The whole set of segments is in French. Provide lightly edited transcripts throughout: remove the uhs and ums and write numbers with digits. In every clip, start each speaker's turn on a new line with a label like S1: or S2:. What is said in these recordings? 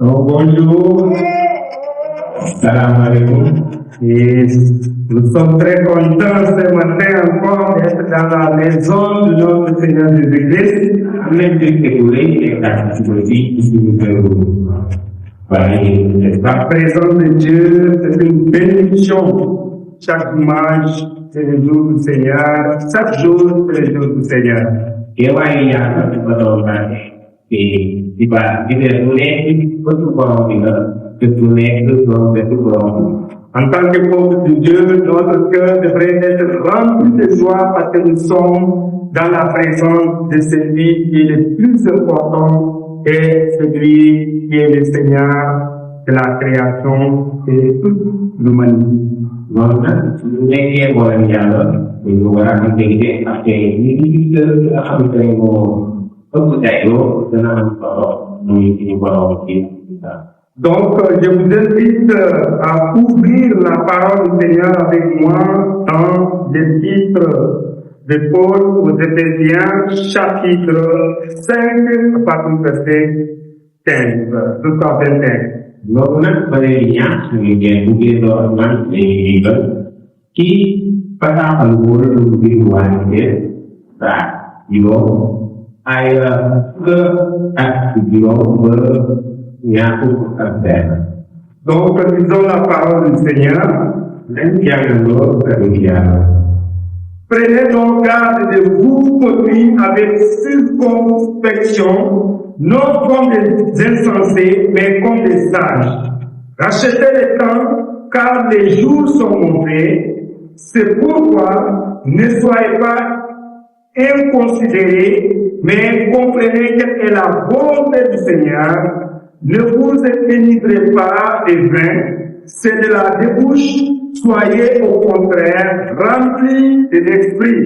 S1: Bonjour, salam alaikum. Et nous sommes très contents ce matin encore d'être dans la maison de notre Seigneur Jésus-Christ. La présence de Dieu, c'est une bénédiction. Chaque dimanche, c'est le jour du Seigneur. Chaque jour, c'est le jour du Seigneur. En tant que peuple de Dieu, notre cœur devrait être rempli de joie parce que nous sommes dans la présence de celui qui est le plus important et celui qui est le Seigneur de la création et toute l'humanité. Donc, je vous invite à ouvrir la parole du Seigneur avec moi dans le titre de Paul aux Éphésiens, chapitre 5, à partir du verset 15 jusqu'à 21. Donc, lisons la parole du Seigneur. Prenez donc garde de vous conduire avec circonspection, non comme des insensés, mais comme des sages. Rachetez le temps, car les jours sont mauvais. C'est pourquoi ne soyez pas inconsidérés, mais comprenez quelle est la bonté du Seigneur. Ne vous énivrez pas des vins, c'est de la débauche, soyez au contraire remplis de l'esprit.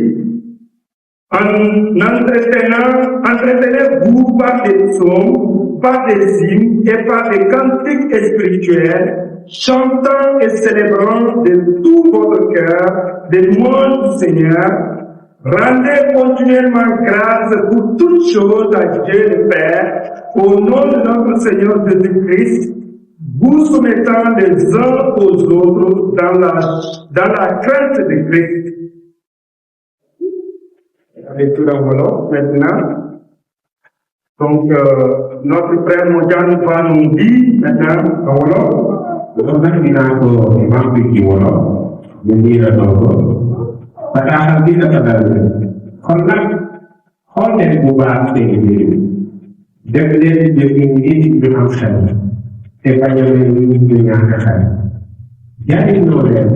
S1: Entretenez-vous par des psaumes, par des hymnes et par des cantiques spirituels, chantant et célébrant de tout votre cœur des noms du Seigneur. Rendez continuellement grâce pour toutes choses à Dieu le Père, au nom de notre Seigneur Jésus-Christ, vous soumettant les uns aux autres dans la crainte de Christ. La lecture en Wolof maintenant. Donc, notre frère Modjan va nous dire maintenant en Wolof.
S2: Padahal kita sadar kon nag xool leen bu baax seen biir def leen ci jëf yi ñu am xel te bañ a leen ñu ñàkk xel jariñoo leen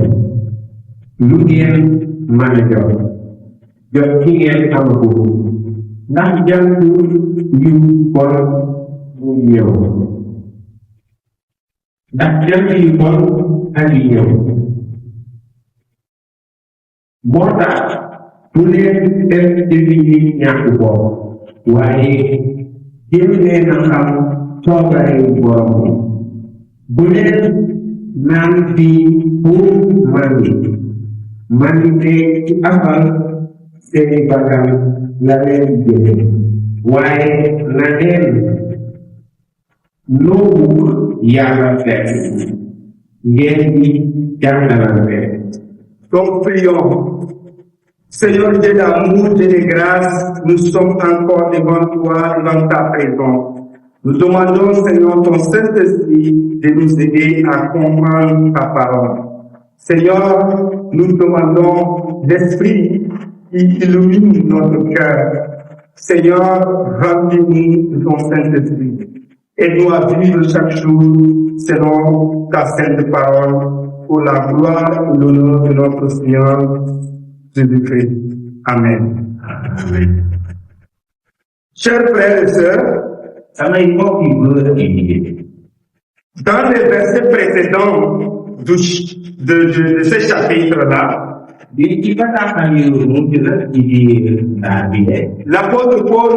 S2: lu ngeen mën a jot ki ngeen amagul ndax jant yu bon mu ñëw ndax jant yu bon ak yi ñëw moo tax bu leen def jëfi yi ñàkk bopp waaye jéem leen a xam toogayu borom bu leen naan fii pour mandi ci afal seeni bakkan la leen jële waaye na leen noobu yàlla fekk ngeen di jàngalante.
S1: Donc, prions. Seigneur Dieu d'amour, Dieu de grâce, nous sommes encore devant toi, devant ta présence. Nous demandons, Seigneur, ton Saint-Esprit de nous aider à comprendre ta parole. Seigneur, nous demandons l'Esprit qui illumine notre cœur. Seigneur, remplis-nous de ton Saint-Esprit. Aide-nous à vivre chaque jour selon ta sainte parole. Pour la gloire et l'honneur de notre Seigneur Jésus-Christ. Amen.
S2: Amen.
S1: Chers frères et sœurs, dans les versets précédents de ce chapitre-là, l'apôtre Paul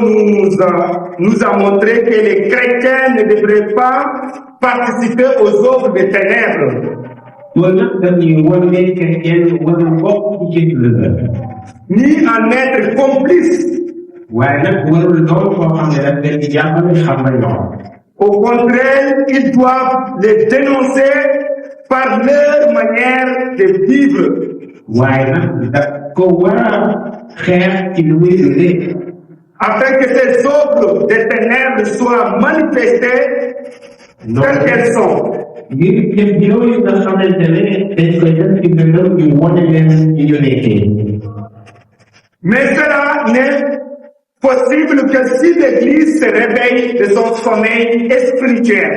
S1: nous a montré que les chrétiens ne devraient pas participer aux œuvres des ténèbres. Ni en être complice. Au contraire, ils doivent les dénoncer par leur manière de vivre.
S2: waaye nag daf ko war a xeex ci lu muy dundee.
S1: Afin que ces œuvres de ténèbres soient manifestées telles qu'elles sont.
S2: ngir jëf yooyu nga xamante ne dañ koy def ci dëndam ñu wane leen ci ñu nekkee.
S1: Mais cela n'est possible que si l'Église se réveille de son sommeil spirituel.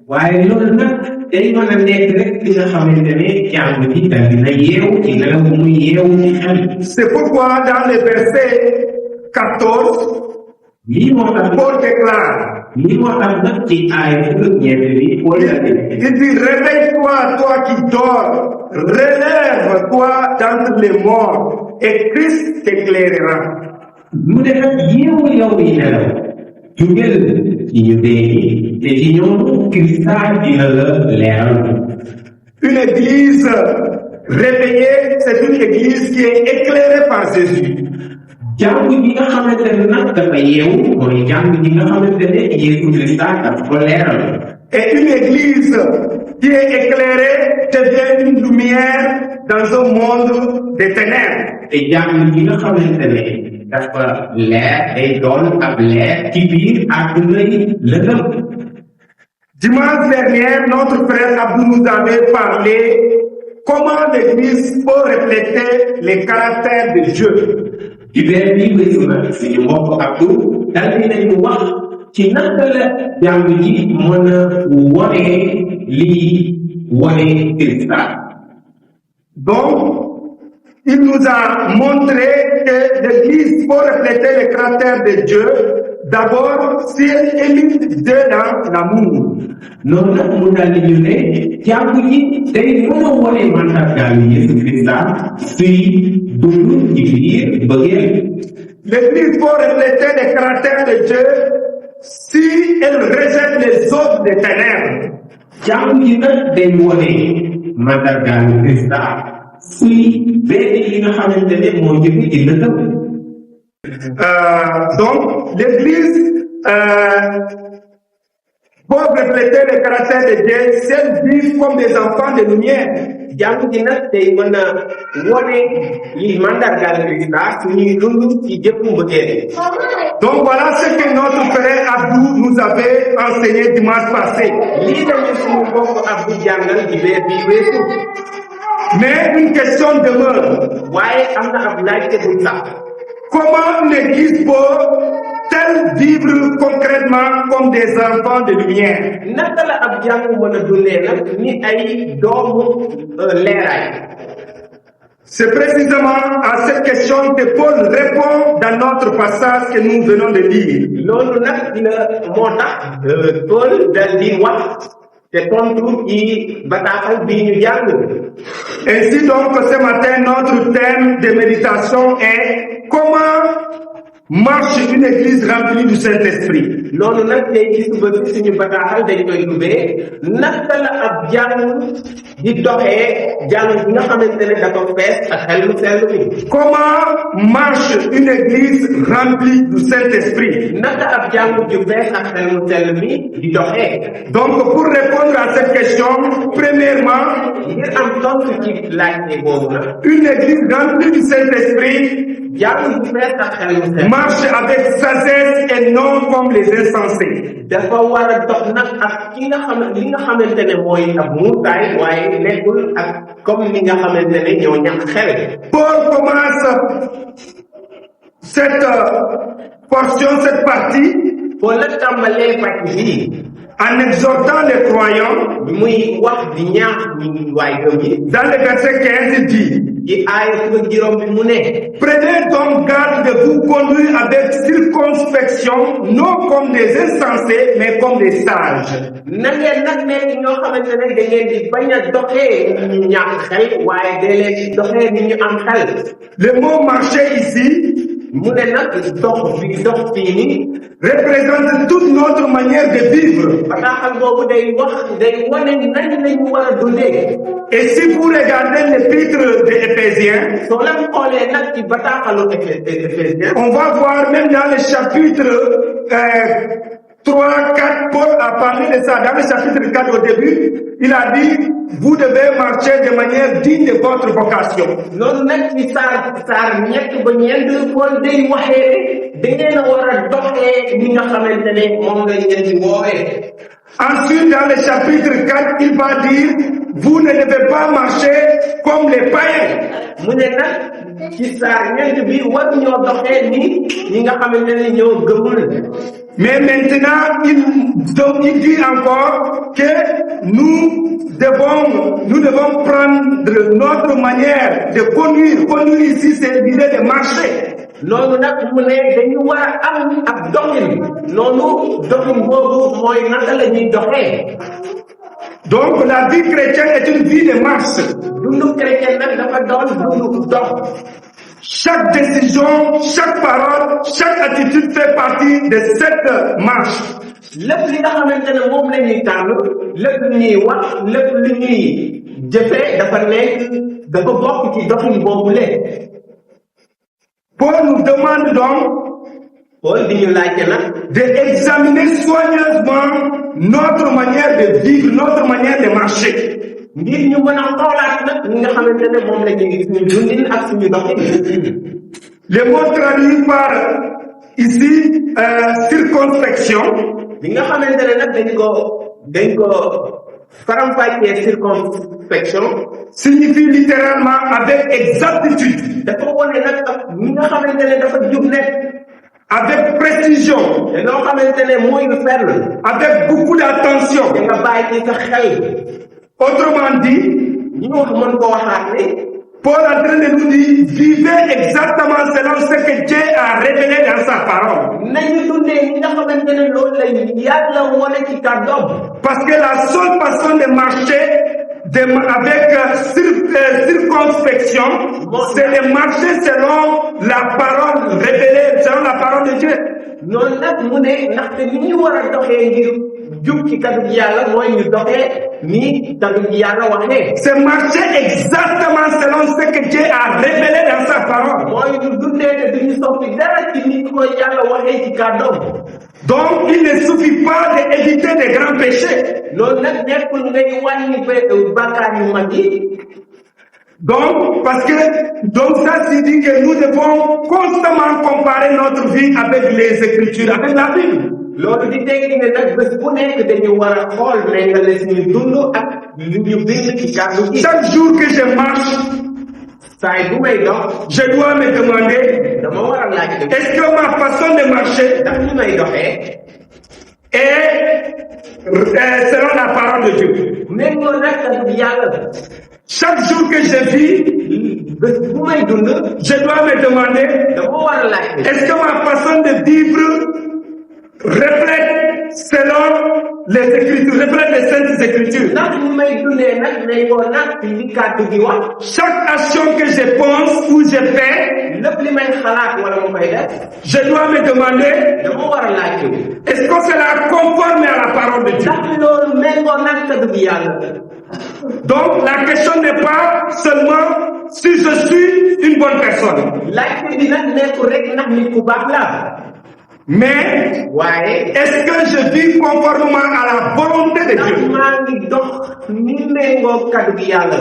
S2: waaye loolu nag day mën a nekk rek ki nga xamante ne jàng bi daal dina yeewu ci nelaw bu muy yeewu ci xel.
S1: C'est pourquoi dans le verset 14,
S2: lii moo tax
S1: Paul déclare,
S2: lii moo tax nag ci aaya ñeent bi Paul la
S1: il dit, réveille-toi, toi qui dors, relève-toi d'entre les morts, et Christ t'éclairera.
S2: mu ne nag yeewu yow yi nelaw jugel ci ñu dee te ci ñoom Christ dina la leeral.
S1: Une église réveillée, c'est une église qui est éclairée par Jésus.
S2: jàng ji nga xamante ne nag dafa yeewu mooy jàng ji nga xamante ne Yeesu Christ dafa ko leeral.
S1: Et une église qui est éclairée devient une lumière dans un monde de ténèbres.
S2: te jàng ji nga xamante ne dafa leer day doon ab leer ci biir àdduna yi lëndëm.
S1: Dimanche dernier, notre frère Abdou nous avait parlé comment l'église peut refléter les caractères de Dieu.
S2: ci benn bii weesu na suñu mbokk Abdou dal dinañu wax ci naka la jàng ji mën a wone lii wone Christ.
S1: Donc, il nous a montré que l'Église peut refléter les caractères de Dieu, d'abord si elle imite Dieu dans l'amour.
S2: noonu nag mu daal di ñu ne jàng ji day mën a wone mandargaal Yeesu Christ suy dund ci biir bëggeel.
S1: L'Église peut refléter les caractères de Dieu si elle rejette les œuvres des ténèbres.
S2: jàng ji nag day wone mandargaal Christ suy benn li nga xamante ne moo jëm ci lëndëm.
S1: Donc, l'Église peut refléter les caractères de Dieu si elle vit comme des enfants de lumière.
S2: jàng ji nag day mën a wone li mandargaal Christ suñuy dund ci jëpp mbëggeel.
S1: Donc voilà ce que notre frère Abdou nous avait enseigné dimanche passé.
S2: lii dañu suñu mbokk Abdou jàngal ci weer bi weesu.
S1: Mais une question demeure.
S2: waaye am na ab laajte bu sax.
S1: Comment l'Église peut-elle vivre concrètement comme des enfants de lumière?
S2: naka la ab jàng mën a dundee nag ni ay doomu leeraay.
S1: C'est précisément à cette question que Paul répond dans notre passage que nous venons de lire.
S2: loolu nag dina moo tax Paul dal di wax te tontu ci bataaxal bii ñu jàng.
S1: Ainsi donc, ce matin, notre thème de méditation est comment marche une église remplie du Saint-Esprit.
S2: loolu nag tey ci suba bi suñu bataaxal dañ koy dubbee naka la ab jàng di doxee jàng bi nga xamante ne dafa fees ak xel mu sell mi.
S1: Comment marche une église remplie du Saint-Esprit?
S2: naka ab jàng ju fees ak xel mu sell mi di doxee.
S1: Donc, pour répondre à cette question, premièrement,
S2: ngir am tontu ci laajte boobu nag.
S1: une église remplie du Saint-Esprit
S2: jàng ju fees ak xel mu sell.
S1: marche avec sagesse et non comme les insensés.
S2: dafa war a dox nag ak ki nga xam li nga xamante ne mooy ab muutaay waaye nekkul ak comme ni nga xamante ne ñoo ñàkk xel.
S1: Paul commence cette portion, cette partie,
S2: Paul nag tàmbalee pàcc bii
S1: en exhortant les croyants.
S2: muy wax di ñaax ñu waay gëm yi.
S1: Dans le verset 15, il dit,
S2: ci aaya fukk ak juróom bi mu ne.
S1: prenez donc garde de vous conduire avec circonspection, non comme des insensés, mais comme des sages.
S2: na ngeen nag nekk ñoo xamante ne da ngeen di bañ a doxee ni ñu ñàkk xel waaye da leen di doxee ni ñu am xel.
S1: Le mot marcher ici
S2: mu ne nag dox fii nii
S1: représente toute notre manière de vivre.
S2: bataaxal boobu day wane nañ lañu war a dundee.
S1: Et si vous regardez l'épître de Éphésiens,
S2: soo leen xoolee nag ci bataaxalu Éphésiens,
S1: on va voir même dans le chapitre 3, 4, Paul a parlé de ça. Dans le chapitre 4 au début, il a dit, vous devez marcher de manière digne de votre vocation.
S3: loolu nag ci saar ñett ba ñeent Paul day waxee da ngeen a war a doxee li nga xamante ne moom lañ leen di woowee.
S1: Ensuite, dans le chapitre 4, il va dire, vous ne devez pas marcher comme les païens.
S3: mu ne nag ci saar ñeent bi war ñoo doxee ni ñi nga xamante ne ñoo gëmul.
S1: Mais maintenant, il dit encore que nous devons prendre notre manière de conduire. Conduire ici, c'est l'idée de marcher.
S3: loolu nag mu ne dañu war a am ab doxin noonu doxin boobu mooy naka la ñuy doxee.
S1: Donc la vie chrétienne est une vie de marche.
S3: dundu chrétien nag dafa doon dundu dox.
S1: Chaque décision, chaque parole, chaque attitude fait partie de cette marche.
S3: lépp li nga xamante ne moom la ñuy tànn lépp lu ñuy wax lépp lu ñuy jëfee dafa bokk ci doxin boobu le.
S1: Paul nous demande donc
S3: Paul di ñu laajte nag
S1: d'examiner soigneusement notre manière de vivre, notre manière de marcher.
S3: ngir ñu mën a xoolaat nag ñi nga xamante ne moom la ñuy suñu dundin ak suñu doxin.
S1: Le mot traduit par ici circonspection.
S3: li nga xamante ne nag dañ ko faram-fàccee circonspection
S1: signifie littéralement avec exactitude,
S3: dafa wone nag ak ñi nga xamante ne dafa jub nekk
S1: avec précision,
S3: te loo xamante ne mooy fenn
S1: avec beaucoup d'attention.
S3: te nga bàyyi ci sa xel.
S1: Autrement dit,
S3: ñu wax mën ko waxaat ne
S1: Paul est en train de nous dire, vivez exactement selon ce que Dieu a révélé dans sa parole.
S3: nañu dundee ñi nga xamante ne loolu la yàlla wone ci kàddoom.
S1: Parce que la seule façon de marcher avec circonspection, c'est de marcher selon la parole révélée, selon la parole de Dieu.
S3: noonu nag mu ne ndaxte ni ñu war a doxee ngir jub ci kaddu gi yàlla mooy ñu doxee ni kaddu gi yàlla waxee.
S1: C'est marcher exactement selon ce que Dieu a révélé dans sa parole.
S3: mooy ñu dundee te duñu soppi dara ci ni ko yàlla waxee ci kàddoom.
S1: Donc, il ne suffit pas d'éviter des grands péchés.
S3: loolu nag nekkul ngay wàññi bàkkaar yu mag yi.
S1: Donc, ça signifie que nous devons constamment comparer notre vie avec les Écritures, avec la Bible.
S3: loolu di tekki ne nag bés bu nekk dañu war a xool méngale suñu dund ak lu ñu bind ci kàddu gi.
S1: Chaque jour que je marche,
S3: saay bu may dox
S1: je dois me demander,
S3: dama war a laaj
S1: est-ce que ma façon de marcher
S3: ndax ñu may doxee
S1: est selon la parole de Dieu?
S3: méngoo nag kàddu gi yàlla.
S1: Chaque jour que je vis,
S3: bés bu may dund
S1: je dois me demander,
S3: dama war a laaj
S1: est-ce que ma façon de vivre reflète selon les Écritures, reflète les Saintes Écritures?
S3: ndax ñu may dundee nag méngoo nag li kàddu gi wax.
S1: Chaque action que je pense ou je fais,
S3: lépp li may xalaat wala mu koy def
S1: je dois me demander,
S3: dama war a laaj
S1: est-ce que cela conforme à la parole de Dieu?
S3: ndax loolu méngoo nag kàddu gi yàlla.
S1: Donc la question n'est pas seulement si je suis une bonne personne,
S3: laajte bi nag nekkul rek ndax nit ku baax la
S1: mais
S3: waaye
S1: est-ce que je vis conformément à la volonté de
S3: ndax
S1: Dieu?
S3: maa ngi dox ni méngoo kàddu gi yàlla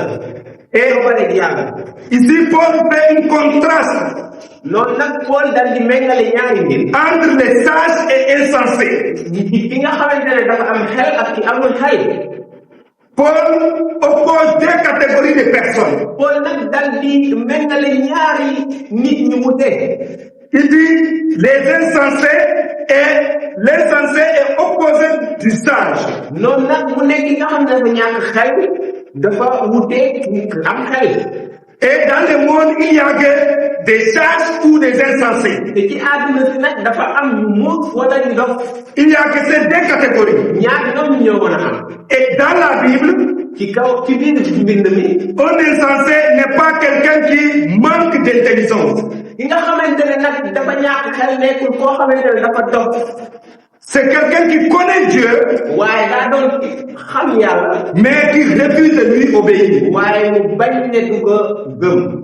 S1: Et
S3: bare gi yàlla.
S1: ici Paul fait un contraste
S3: loolu nag Paul dal di méngale ñaari mbir
S1: entre les sages et insensés.
S3: ki nga xamante ne dafa am xel ak ki amul xel.
S1: Paul oppose deux catégories de personnes.
S3: Paul nag dal di méngale ñaari nit ñu wute.
S1: Il dit l'insensé est opposé du sage.
S3: noonu nag mu nekk ki nga xam ne dafa ñàkk xel dafa wute am xel.
S1: Et dans le monde, il y a que des sages ou des insensés.
S3: te ci àdduna si nag dafa am ñu muus wala ñu dof.
S1: Il y a que ces deux catégories.
S3: ñaar ñoom ñoo mën a am.
S1: Et dans la Bible,
S3: ci biir mbind mi.
S1: un insensé n'est pas quelqu'un qui manque d'intelligence.
S3: ki nga xamante ne nag dafa ñàkk xel nekkul koo xamante ne dafa dof.
S1: C'est quelqu'un qui connaît Dieu,
S3: waaye daa doon xam yàlla.
S1: mais qui refuse de lui obéir.
S3: waaye mu bañ ne du ko gëm.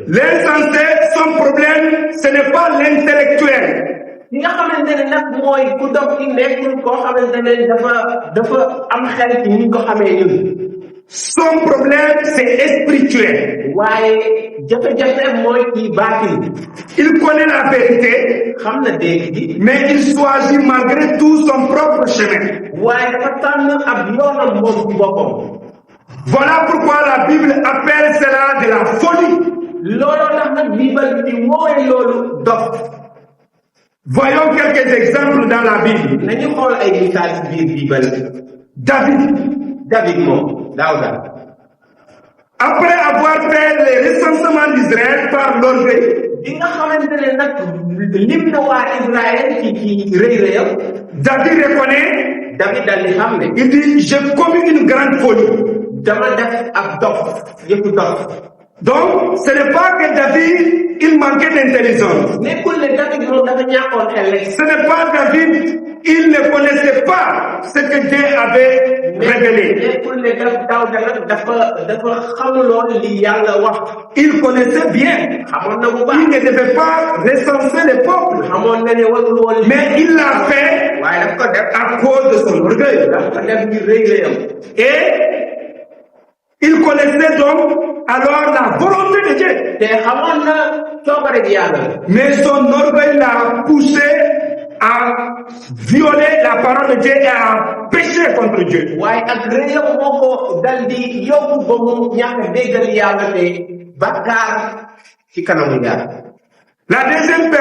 S1: L'insensé, son problème, ce n'est pas l'intellectuel.
S3: ki nga xamante ne nag mooy ku dof ki nekkul koo xamante ne dafa am xel ci ni ko xamee ñun.
S1: Son problème, c'est spirituel.
S3: waaye jafe-jafe mooy ci baatin.
S1: Il connaît la vérité,
S3: xam na dégg gi.
S1: mais il choisit malgré tout son propre chemin.
S3: waaye dafa tànn ab yoonam moom ci boppam.
S1: Voilà pourquoi la Bible appelle cela de la folie.
S3: looloo tax nag Bible bi mooy loolu dof.
S1: Voyons quelques exemples dans la Bible.
S3: nañu xool ay misaal ci biir Bible. David moom Daawuda.
S1: Après avoir fait le recensement d'Israël par l'orgueil,
S3: bi nga xamante ne nag lim na waa Israël ci rëy rëyam.
S1: David reconnaît,
S3: David daal di xam ne.
S1: il dit, j'ai commis une grande folie.
S3: dama def ab dof yëpp dof.
S1: Donc, ce n'est pas que David, il manquait d'intelligence.
S3: nekkul ne David moom dafa ñàkkoon xel rek.
S1: Ce n'est pas David, il ne connaissait pas ce que Dieu avait révélé.
S3: nekkul ne Daawuda nag dafa xamuloon li yàlla wax.
S1: Il connaissait bien.
S3: xamoon na bu
S1: Il
S3: baax.
S1: ne devait pas recenser les peuples.
S3: xamoon na ne warul woon.
S1: Mais il l'a fait
S3: waaye daf ko def.
S1: à cause de son orgueil.
S3: daf ko def ngir rëy rëyam.
S1: Et il connaissait donc alors la volonté de Dieu.
S3: te xamoon na coobare gi yàlla.
S1: Mais son orgueil l'a poussé à violer la parole de Dieu et à pécher contre Dieu.
S3: waaye ak rëyam moo ko dal di yóbbu ba mu ñàkk déggal yàlla te bakkaar ci kanamu yàlla.
S1: La deuxième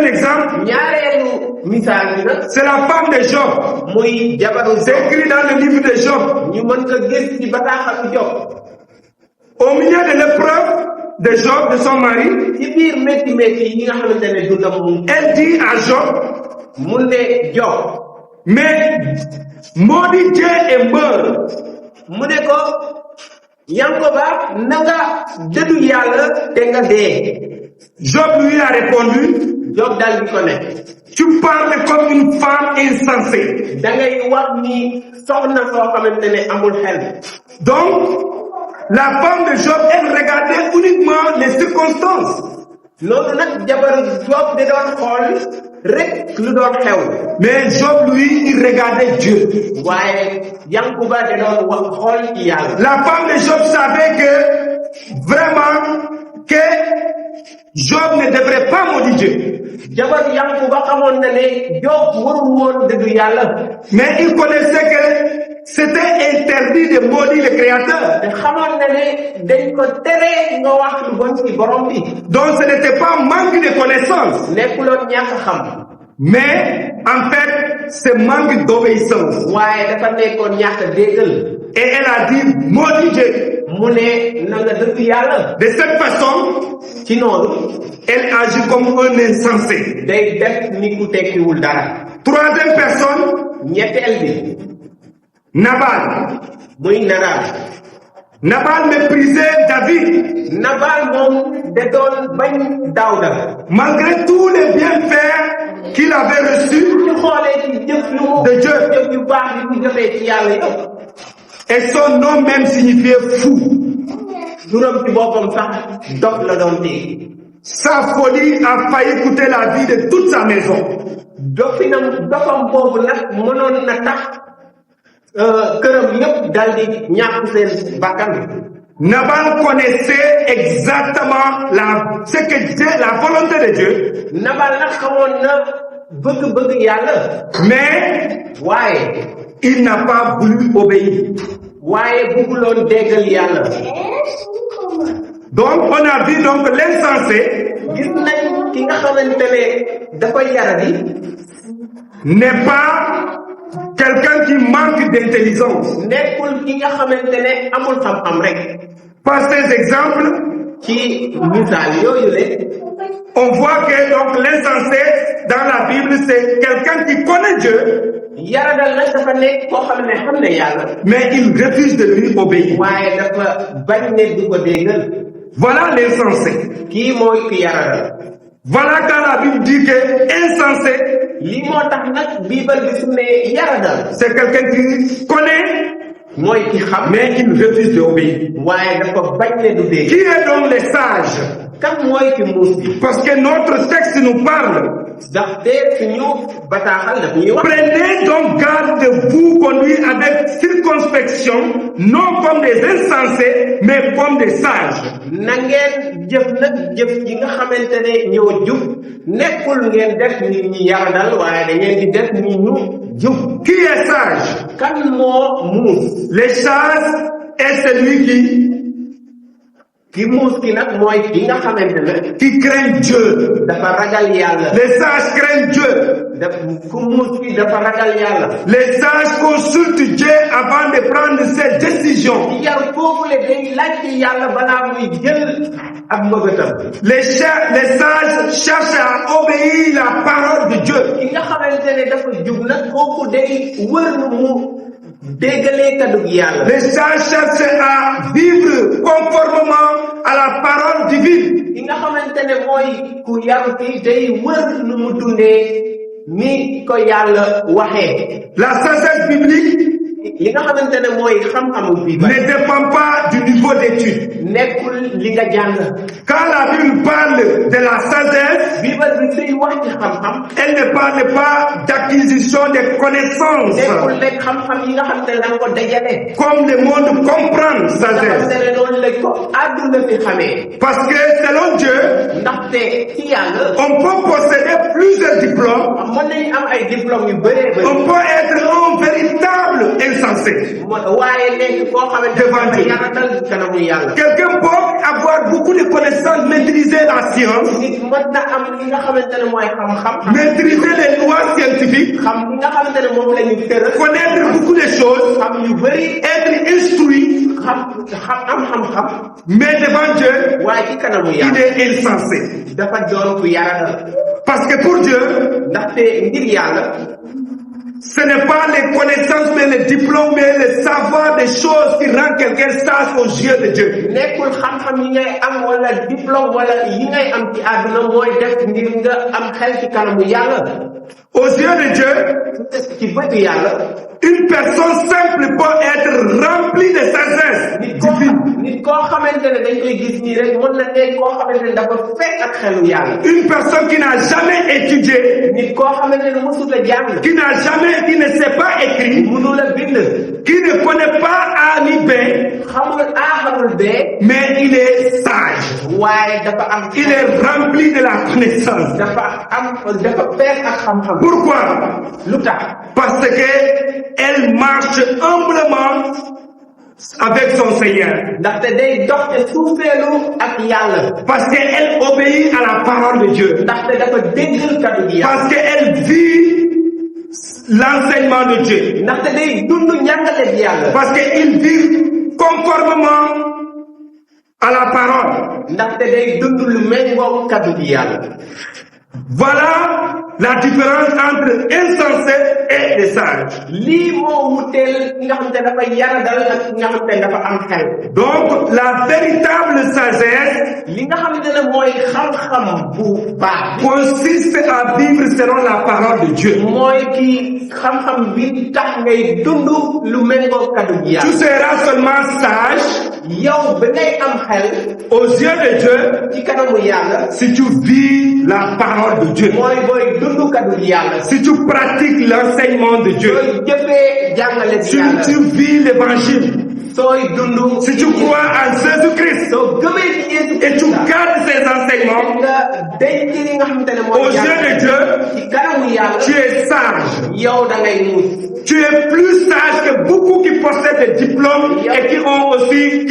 S1: exemple,
S3: ñaareelu misaal bi nag.
S1: c'est la femme de Job.
S3: muy jabaru
S1: C'est écrit dans le livre de Job.
S3: ñu mën ko gis ci bataaxal Job.
S1: Au milieu de l'épreuve de Job, de son mari,
S3: ci biir métti yi nga xamante ne dundam mu.
S1: elle dit à Job,
S3: mu ne Job.
S1: mais maudit Dieu et meurt.
S3: mu ne ko Yankoba na nga dëddu yàlla te nga dee.
S1: Job lui a répondu,
S3: Job dal di ko ne.
S1: tu parles comme une femme insensée.
S3: da ngay wax ni soxna soo xamante ne amul xel.
S1: Donc, la femme de Job, elle regardait uniquement les circonstances.
S3: loolu nag jabaru Job da doon xool rek lu doon xew.
S1: Mais Job, lui, il regardait Dieu.
S3: waaye Yankuba da doon wax xool ci yàlla.
S1: La femme de Job savait que, vraiment, que Job ne devrait pas maudire Dieu.
S3: jabaru Yankuba xamoon na ne Job warul woon dëgg yàlla.
S1: Mais il connaissait que c'était interdit de maudire le Créateur.
S3: te xamoon na ne dañ ko tere nga wax lu bon ci borom bi.
S1: Donc ce n'était pas manque de connaissance,
S3: nekkuloon ñàkk xam.
S1: mais en fait, c'est manque d'obéissance.
S3: waaye dafa nekkoon ñàkk déggal.
S1: Et elle a dit, maudit Dieu.
S3: mu ne na nga dëgg yàlla.
S1: De cette façon,
S3: ci noonu.
S1: elle agit comme un insensé.
S3: day def ni ku tekkiwul dara.
S1: Troisième personne,
S3: ñetteel bi.
S1: Nabal.
S3: muy Nabal.
S1: Nabal méprisait David.
S3: Nabal moom da doon bañ Daawuda.
S1: Malgré tous les bienfaits qu'il avait reçus
S3: ñu xoolee ci jëf yu mu.
S1: de Dieu.
S3: jëf yu baax yi mu jëfee ci yàlla yëpp.
S1: Et son nom même signifiait fou.
S3: turam ci boppam sax dof la doon téye.
S1: Sa folie a failli coûter la vie de toute sa maison.
S3: dofam boobu nag mënoon na tax këram yëpp dal di ñàkk seen bakkan.
S1: Nabal connaissait exactement la volonté de Dieu.
S3: Nabal nag xamoon na bëgg-bëgg yàlla.
S1: Mais
S3: waaye
S1: il n'a pas voulu obéir.
S3: waaye bëgguloon déggal yàlla.
S1: Donc on a vu donc l'insensé.
S3: gis nañ ki nga xamante ne dafa yaradi.
S1: n'est pas quelqu'un qui manque d'intelligence.
S3: nekkul ki nga xamante ne amul xam-xam rek.
S1: Par ces exemples,
S3: ci misaal yooyu le.
S1: on voit que donc l'insensé dans la Bible c'est quelqu'un qui connaît Dieu.
S3: yaradal nag dafa nekk koo xam ne xam ne yàlla.
S1: Mais il refuse de lui obéir.
S3: waaye dafa bañ ne du ko déggal.
S1: Voilà l'insensé.
S3: kii mooy ki yaradal.
S1: Voilà quand la Bible dit que insensé,
S3: li moo tax nag Bible bi su ne yaradal.
S1: c'est quelqu'un qui connaît,
S3: mooy ki xam.
S1: mais il refuse d'obéir.
S3: waaye dafa bañ ne du dégg.
S1: Qui est donc le sage?
S3: kan mooy ki muus bi
S1: Parce que notre texte nous parle.
S3: ndaxte suñu bataaxal daf ñuy wax
S1: Prenez donc garde de vous conduire avec circonspection, non comme des insensés, mais comme des sages.
S3: na ngeen jëf nag jëf yi nga xamante ne ñoo jub nekkul ngeen def nit ñi yaradal waaye da ngeen di def nit ñu jub
S1: Qui est sage?
S3: kan moo muus
S1: Les sages est celui
S3: ki muus ki nag mooy ki nga xamante ne
S1: qui craint Dieu.
S3: dafa ragal yàlla
S1: Les sages craignent Dieu.
S3: ku muus ki dafa ragal yàlla
S1: Les sages consultent Dieu avant de prendre ses décisions.
S3: yar foofu le day laajte yàlla balaa muy jël ab mbëgëtam
S1: Les sages cherchent à obéir la parole de Dieu.
S3: ki nga xamante ne dafa jub nag kooku day wër mu déggalee kaddu gi yàlla
S1: Les sages cherchent à vivre conformément à la parole divine.
S3: ki nga xamante ne mooy ku yaru ki day wër nu mu dundee ni ko yàlla waxee
S1: La sagesse biblique
S3: li nga xamante ne mooy xam-xamu bi ba
S1: ne dépend pas du niveau d'étude.
S3: nekkul li nga jàng
S1: Quand la Bible parle de la sagesse,
S3: biibal bi suy wax ci xam-xam
S1: elle ne parle pas d'acquisition de connaissances,
S3: nekkul rek xam-xam yi nga xamante ne danga ko dajale
S1: comme le monde comprend
S3: nga
S1: sagesse.
S3: xamante ne noonu lañ ko àdduna fi xamee
S1: Parce que selon Dieu,
S3: ndaxte ci yàlla
S1: on peut posséder plusieurs diplômes,
S3: mën nañu am ay diplôme yu bëree bëri
S1: on peut être un véritable insensé.
S3: waaye nekk koo xamante
S1: Devant
S3: ne
S1: Dieu.
S3: yàlla dal kanamu yàlla
S1: Quelqu'un peut avoir beaucoup de connaissances, maîtriser la science,
S3: nit mën na am li nga xamante ne mooy xam-xam
S1: maîtriser les lois scientifiques,
S3: xam li nga xamante ne moom la ñu tëral
S1: connaître beaucoup de choses,
S3: xam yu bëri
S1: être instruit,
S3: am xam-xam
S1: mais devant Dieu,
S3: waaye ci kanamu
S1: il
S3: yàlla
S1: est insensé.
S3: dafa doon ku yaradal
S1: Parce que pour Dieu,
S3: ndaxte ngir yàlla
S1: ce n'est pas les connaissances, mais les diplômes, mais le savoir des choses qui rend quelqu'un sage aux yeux de Dieu.
S3: nekkul xam-xam yi ngay am wala diplôme wala yi ngay am ci àdduna mooy def ngir nga am xel ci kanamu yàlla
S1: Aux yeux de Dieu,
S3: ci bëtu yàlla
S1: une personne simple peut être remplie de sagesse divine.
S3: nit koo xamante ne dañ koy gis nii rek mën na nekk koo xamante ne dafa fekk ak xelu yàlla
S1: Une personne qui n'a jamais étudié,
S3: nit koo xamante ne mësut a jàng
S1: qui ne sait pas écrire,
S3: mënul a bind
S1: qui ne connaît pas A ni B,
S3: xamul A xamul B
S1: mais il est sage.
S3: waaye dafa am
S1: Il est rempli de la connaissance.
S3: dafa fees ak xam-xam
S1: Pourquoi?
S3: lu tax
S1: Parce que elle marche humblement avec son Seigneur.
S3: ndaxte day dox te suufeelu ak yàlla
S1: Parce qu'elle obéit à la parole de Dieu.
S3: ndaxte dafa déggal kaddu gi yàlla
S1: Parce qu'elle vit l'enseignement de Dieu.
S3: ndaxte day dund njàngale gi yàlla
S1: Parce qu'il vit conformément à la parole.
S3: ndaxte day dund lu méngoo kaddu gi yàlla
S1: Voilà la différence entre insensé et les sages.
S3: lii moo wuteel ki nga xamante ne dafa yaradal ak ki nga xamante ne dafa am xel
S1: Donc la véritable sagesse
S3: li nga xamante ne mooy xam-xam bu baax
S1: consiste à vivre selon la parole de Dieu.
S3: mooy ki xam-xam bi tax ngay dund lu méngoo kaddu gi
S1: Tu
S3: yàlla
S1: seras seulement sage
S3: yow ba ngay am xel
S1: aux yeux de Dieu
S3: ci kanamu yàlla
S1: si tu vis la parole de Dieu.
S3: mooy booy dund kaddu gi yàlla
S1: Si tu pratiques l'enseignement de Dieu.
S3: sooy jëfee jàngale gi
S1: Si
S3: yàlla
S1: tu vis l'évangile.
S3: sooy dund
S1: Si tu crois en Jésus-Christ
S3: soo gëmee ci Yeesu
S1: et tu gardes ses enseignements
S3: nga denc li nga xamante ne
S1: aux
S3: mooy
S1: yeux de Dieu,
S3: ci kanamu yàlla
S1: tu es sage.
S3: yow da ngay muus
S1: Tu es plus sage que beaucoup qui possèdent des diplômes et qui ont aussi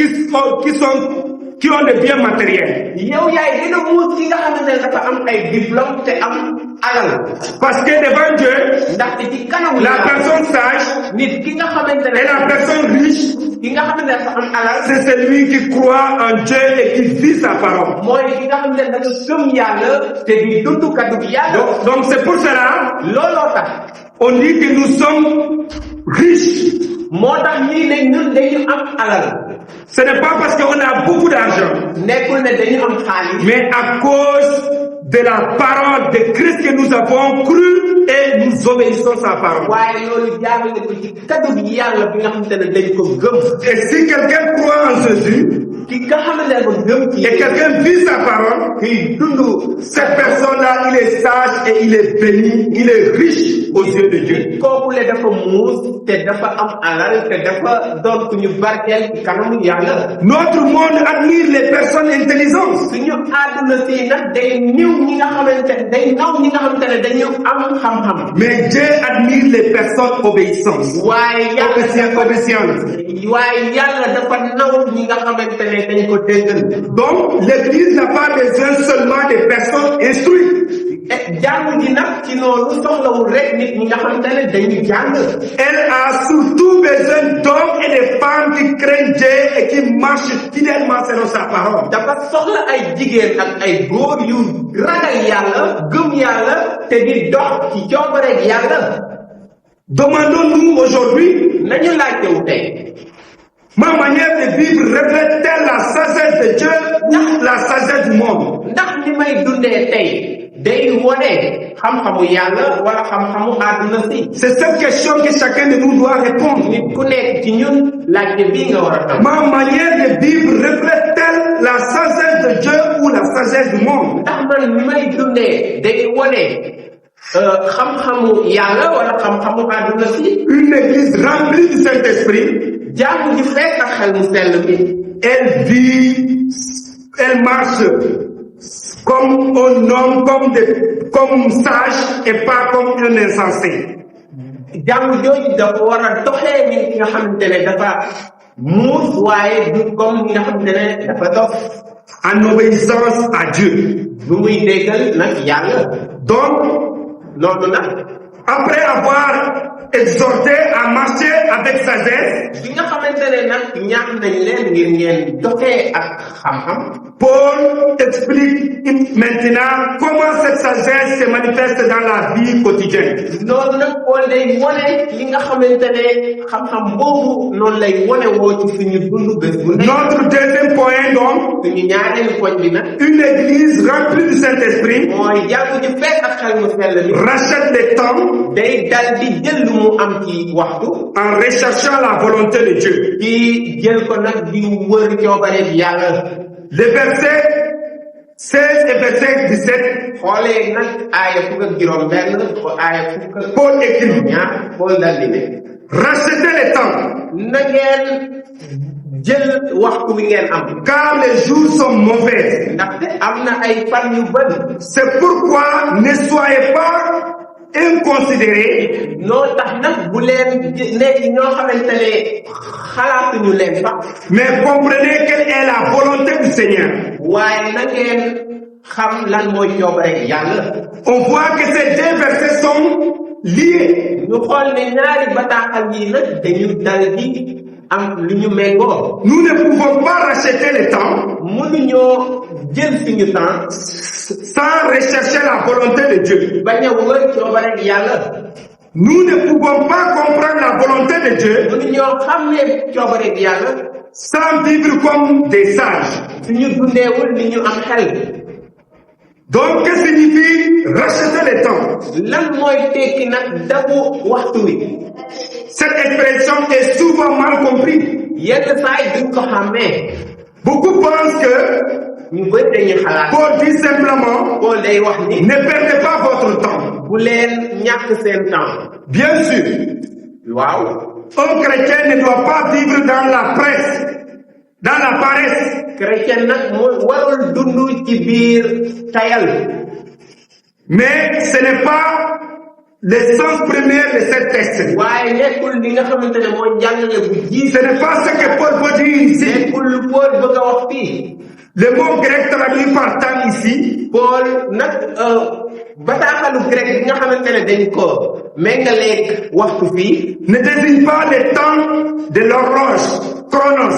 S1: qui ont des biens matériels.
S3: yow yaay gën a muus ki nga xamante ne dafa am ay diplôme te am alal
S1: Parce que devant Dieu,
S3: ndaxte ci kanamu
S1: la
S3: yàlla
S1: personne sage
S3: nit ki nga xamante
S1: et
S3: ne
S1: la personne riche,
S3: ki nga xamante ne dafa am alal
S1: c'est celui qui croit en Dieu et qui vit sa parole.
S3: mooy ki nga xamante ne dafa gëm yàlla te di dund kaddu gi yàlla
S1: Donc c'est pour cela,
S3: looloo tax
S1: on dit que nous sommes riches.
S3: moo tax ñii ne ñun dañu am alal
S1: Ce n'est pas parce qu'on a beaucoup d'argent,
S3: nekkul ne dañu am xaalis
S1: mais à cause de la parole de Christ que nous avons cru et nous obéissons sa parole.
S3: waaye loolu jaarale ko ci kaddu gi yàlla bi nga xamante ne dañ ko gëm
S1: Et si quelqu'un croit en Jésus,
S3: ki nga xam ne dafa gëm ci
S1: et quelqu'un vit sa parole,
S3: kiy dund
S1: cette personne-là, il est sage et il est béni, il est riche aux yeux de Dieu.
S3: kooku le dafa muus te dafa am alal te dafa doon ku ñu barkeel ci kanamu yàlla.
S1: Notre monde admire les personnes intelligentes.
S3: suñu àdduna si nag day niw ñi nga xamante ne day naw ñi nga xamante ne dañu am xam-xam.
S1: Mais Dieu admire les personnes obéissantes.
S3: waaye yàlla
S1: Obéissants.
S3: waaye yàlla dafa naw ñi nga xamante ne dañ ko déggal.
S1: Donc, l'Église n'a pas besoin seulement des personnes instruites.
S3: jàng ji nag ci noonu soxlawul rek nit ñi nga xamante ne dañu jàng.
S1: Elle a surtout besoin d'hommes et de femmes qui craignent Dieu et qui marchent fidèlement selon sa parole.
S3: dafa soxla ay jigéen ak ay góor yu ragal yàlla gëm yàlla te di dox ci coobareeg yàlla.
S1: Demandons-nous aujourd'hui,
S3: nañu laajtewu tey
S1: ma manière de vivre reflète-t-elle la sagesse de Dieu ou la sagesse du monde?
S3: ndax li may dundee tey day wone xam-xamu yàlla wala xam-xamu àdduna si.
S1: C'est cette question que chacun de nous doit répondre.
S3: nit ku nekk ci ñun laajte bii nga war a tam.
S1: Ma manière de vivre reflète-t-elle la sagesse de Dieu ou la sagesse du monde?
S3: ndax man li may dundee day wone xam-xamu yàlla wala xam-xamu àdduna si.
S1: Une église remplie du Saint-Esprit,
S3: jàng ji fekk ak xel mu sell bi.
S1: elle vit, elle marche comme un homme, comme sage et pas comme un insensé.
S3: jàng jooju dafa war a doxee ni nga xamante ne dafa muus waaye du comme ni nga xamante ne dafa dof.
S1: En obéissance à Dieu.
S3: lu muy déggal nag yàlla.
S1: Donc,
S3: loolu nag
S1: après avoir exhorté à marcher avec sagesse,
S3: bi nga xamante ne nag ñaax nañ leen ngir ngeen doxee ak xam-xam.
S1: Paul explique maintenant comment cette sagesse se manifeste dans la vie quotidienne.
S3: loolu nag Paul day wone li nga xamante ne xam-xam boobu noonu lay wone woo ci suñu dund bés bu nekk.
S1: Notre deuxième point donc,
S3: suñu ñaareelu poñ bi nag
S1: une église remplie du Saint-Esprit
S3: mooy jàng ji fekk ak xel mu sell bi
S1: rachète le temps
S3: day dal di jël lu mu am ci waxtu
S1: en recherchant la volonté de Dieu.
S3: di jël ko nag di wër coobare bi yàlla.
S1: Les versets 16 et verset 17,
S3: xoolee nag aaya fukk ak juróom benn ko aaya fukk ak
S1: Paul écrit,
S3: ñaar Paul dal di ne
S1: rachetez le temps,
S3: na ngeen jël waxtu wi ngeen am
S1: car les jours sont mauvais.
S3: ndaxte am na ay fan yu bëri.
S1: C'est pourquoi ne soyez pas inconsidérés,
S3: noo tax nag bu leen nekk ñoo xamante ne xalaatuñu leen sax
S1: mais comprenez quelle est la volonté du Seigneur.
S3: waaye na ngeen xam lan mooy coobare yàlla.
S1: On voit que ces deux versets sont liés.
S3: ñu xool ne ñaari bataaxal yi nag dañu dal di am lu ñu méngoo.
S1: Nous ne pouvons pas racheter le temps
S3: mënuñoo jël suñu temps
S1: sans rechercher la volonté de Dieu.
S3: bañ a wër coobare yàlla.
S1: Nous ne pouvons pas comprendre la volonté de Dieu
S3: mënuñoo xam ne coobare yàlla
S1: sans vivre comme des sages.
S3: suñu dundeewul ni ñu am xel.
S1: Donc, que signifie racheter le temps?
S3: lan mooy tekki nag dabu waxtu wi.
S1: Cette expression est souvent mal comprise.
S3: yenn saa yi duñ ko xàmmee.
S1: Beaucoup pensent que
S3: ñu bëri dañuy xalaat.
S1: Paul dit simplement,
S3: Paul day wax ni.
S1: ne perdez pas votre temps.
S3: bu leen ñàkk seen temps.
S1: Bien sûr,
S3: waaw.
S1: un chrétien ne doit pas vivre dans la presse, dans la paresse.
S3: chrétien nag mooy warul dund ci biir tayal.
S1: Mais ce n'est pas le sens premier de cette texte.
S3: waaye nekkul li nga xamante ne mooy njàngale bu jiit.
S1: Ce n'est pas ce que Paul veut dire ici.
S3: nekkul lu Paul bëgg a wax fii.
S1: Le mot grec traduit par temps ici
S3: Paul nag bataaxalu grec bi nga xamante ne dañ ko méngaleeg waxtu fii.
S1: ne désigne pas le temps de l'horloge, chronos.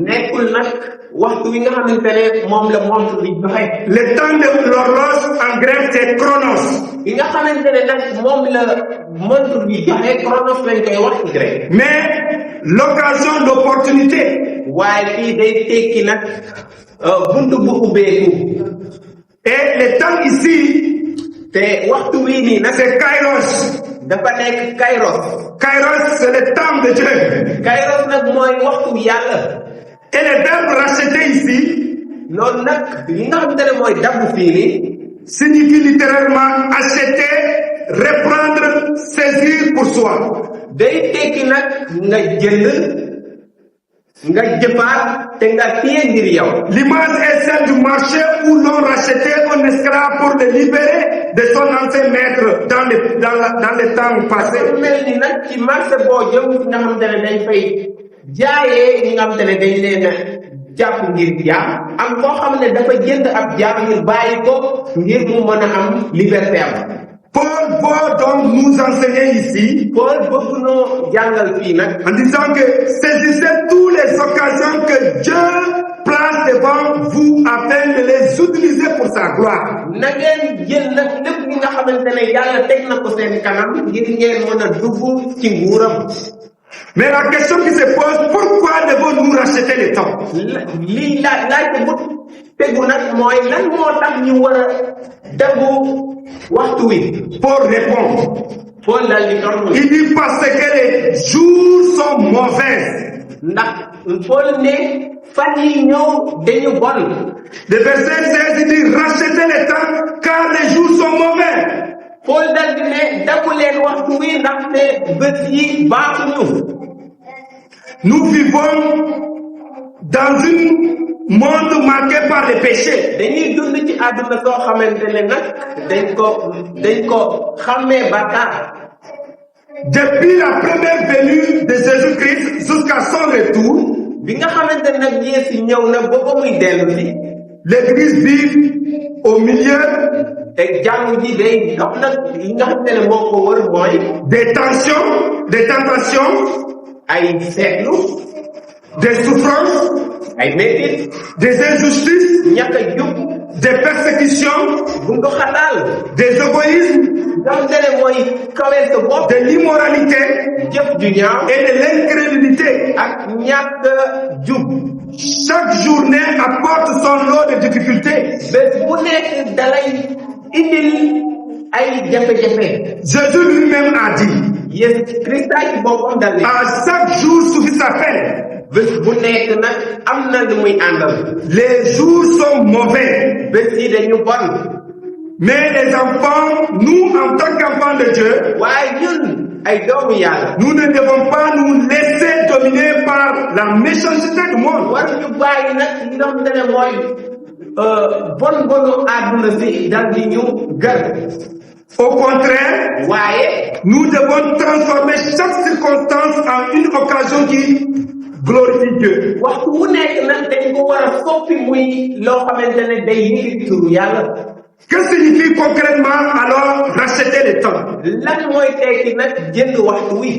S3: nekkul nag waxtu wi nga xamante ne moom la montre di joxe.
S1: Le temps de l'horloge en grec c'est chronos.
S3: li nga xamante ne nag moom la montre di joxe chronos lañ koy wax ci grec.
S1: Mais l'occasion d'opportunité.
S3: waaye fii day tekki nag buntu bu ubbeeku.
S1: Et le temps ici,
S3: te waxtu wii nii nag
S1: c'est kairos.
S3: dafa nekk kairos.
S1: Kairos c'est le temps de Dieu.
S3: kairos nag mooy waxtu yàlla.
S1: Et les verbes racheter ici
S3: loolu nag li nga xamante ne mooy dabu fii nii
S1: signifie littéralement acheter, reprendre, saisir pour soi.
S3: day tekki nag nga jënd nga jëfaat te nga téye ngir yow.
S1: L'image est celle du marché où l'on rachetait un esclave pour le libérer de son ancien maître dans les temps passés.
S3: mel ni nag ci marché boo jëm fi nga xamante ne dañ fay jaayee ñi nga xamante ne dañ leen a jàpp ngir jaam am koo xam ne dafa jënd ab jaam ngir bàyyi ko ngir mu mën a am liberté am.
S1: Paul veut donc nous enseigner ici
S3: Paul bëgg noo jàngal fii nag
S1: en disant que saisissez toutes les occasions que Dieu place devant vous afin de les utiliser pour sa gloire.
S3: na ngeen jël nag lépp li nga xamante ne yàlla teg na ko seen kanam ngir ngeen mën a dugg ci nguuram.
S1: Mais la question qui se pose, pourquoi devons-nous racheter le temps?
S3: lii laaj bu tegu nag mooy lan moo tax ñu war a dabu waxtu wi.
S1: Pour répondre,
S3: Paul daal di tontu
S1: il dit parce que les jours sont mauvais.
S3: ndax Paul ne fan yi ñëw dañu bon.
S1: Le verset 16 il dit rachetez le temps car les jours sont mauvais.
S3: Paul daal di ne dabu leen waxtu wi ndaxte bés yi baaxuñu.
S1: Nous vivons dans un monde marqué par les péchés.
S3: dañuy dund ci àdduna soo xamante ne nag dañ ko xàmmee bàkkaar.
S1: Depuis la première venue de Jésus-Christ jusqu'à son retour,
S3: bi nga xamante ne nag Yeesu ñëw na ba ba muy dellu si
S1: l'Église vit au milieu
S3: te jàmm ji day dox nag li nga xamante ne moo ko wër mooy
S1: des tensions, des tentations,
S3: ay seetlu
S1: des souffrances,
S3: ay métit
S1: des injustices,
S3: ñàkk a jub
S1: des persécutions,
S3: bundu xataal
S1: des égoïsmes,
S3: nga xamante ne mooy kaweel sa bopp
S1: de l'immoralité
S3: jëf ju ñaaw
S1: et de l'incrédulité.
S3: ak ñàkk jub.
S1: Chaque journée apporte son lot de difficultés.
S3: bés bu nekk dalay indil ay jafe-jafe.
S1: Jésus lui-même a dit,
S3: Yeesu Krista ci boppam dal
S1: à chaque jour suffit sa peine.
S3: bés bu nekk nag am na lu muy àndal.
S1: Les jours sont mauvais.
S3: bés yi dañu bon.
S1: Mais les enfants, nous en tant qu'enfants de Dieu,
S3: waaye ñun ay doomu yàlla.
S1: nous ne devons pas nous laisser dominer par la méchanceté du monde.
S3: war ñu bàyyi nag li nga xamante ne mooy bonu àdduna si dal di ñu gër.
S1: Au contraire,
S3: waaye
S1: nous devons transformer chaque circonstance en une occasion qui glorifie Dieu.
S3: waxtu wu nekk nag dañ ko war a soppi muy loo xamante ne day yëkkati turu yàlla.
S1: Que signifie concrètement alors racheter le temps?
S3: lan mooy tekki nag jënd waxtu wi.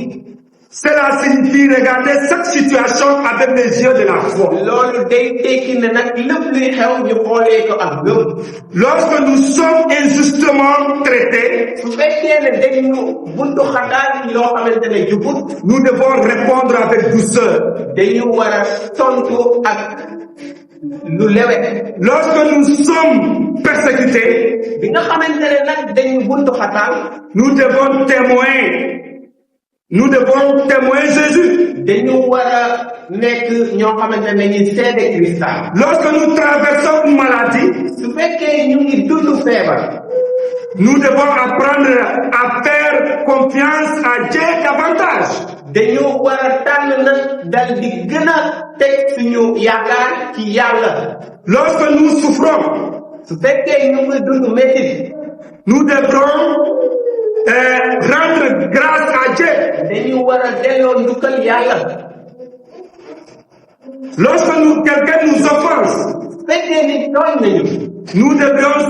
S1: Cela signifie regarder chaque situation avec les yeux de la foi.
S3: loolu day tekki ne nag lépp luy xew ñu xoolee ko ak gëm.
S1: Lorsque nous sommes injustement traités,
S3: su fekkee ne dañu buntu xataal loo xamante ne jubut
S1: nous devons répondre avec douceur.
S3: dañu war a tontu ak lu lewet.
S1: Lorsque nous sommes persécutés,
S3: bi nga xamante ne nag dañu buntu xataal
S1: nous devons témoin Jésus.
S3: dañu war a nekk ñoo xamante ne ñu seede Krista.
S1: Lorsque nous traversons une maladie,
S3: su fekkee ñu ngi dund feebar
S1: nous devons apprendre à faire confiance à Dieu davantage.
S3: dañu war a tànn nag dal di gën a teg suñu yaakaar ci yàlla.
S1: Lorsque nous souffrons,
S3: su fekkee ñu ngi dund métit
S1: nous devrons rendre grâce à Dieu.
S3: dañu war a delloo ndukkal yàlla.
S1: Lorsque quelqu'un nous offense,
S3: su fekkee ni tooñ nañu
S1: nous devrions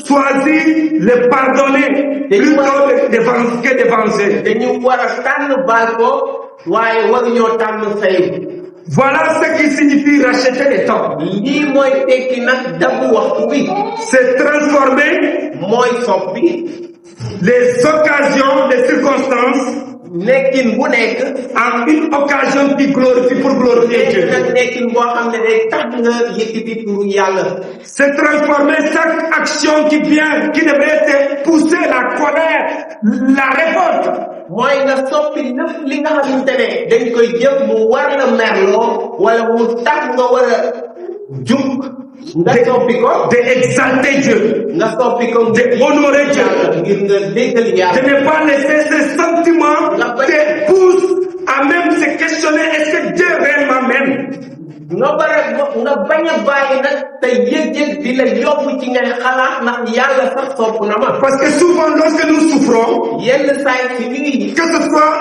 S1: choisir le pardonner plutôt que de venger.
S3: dañu war a tànn baal ko waaye waruñoo tànn fay.
S1: Voilà ce qui signifie racheter le temps.
S3: lii mooy tekki nag dabu waxtu wi.
S1: C'est transformer
S3: mooy soppi
S1: les occasions, les circonstances
S3: nekkin bu nekk
S1: en une occasion qui glorifie pour glorifier
S3: nekk
S1: Dieu.
S3: nag nekkin boo xam ne day tax nga yëkkati turu yàlla.
S1: C'est transformer chaque action qui vient, qui devrait te pousser la colère, la révolte,
S3: mooy nga soppi lépp li nga xamante ne dañ koy jëf mu war la merloo wala mu tax nga war a jub nga soppi ko
S1: d'exalter Dieu,
S3: nga soppi ko
S1: d'honorer Dieu,
S3: ngir nga déggal
S1: de
S3: yàlla
S1: ne pas laisser ces sentiments te poussent à même se questionner est-ce que Dieu réellement m'aime?
S3: nga bañ a bàyyi nag te yëg-yëg di la yóbbu ci ngay xalaat ndax yàlla sax sopp na ma.
S1: Parce que souvent lorsque nous souffrons,
S3: yenn saa yi ci ñuy
S1: que ce soit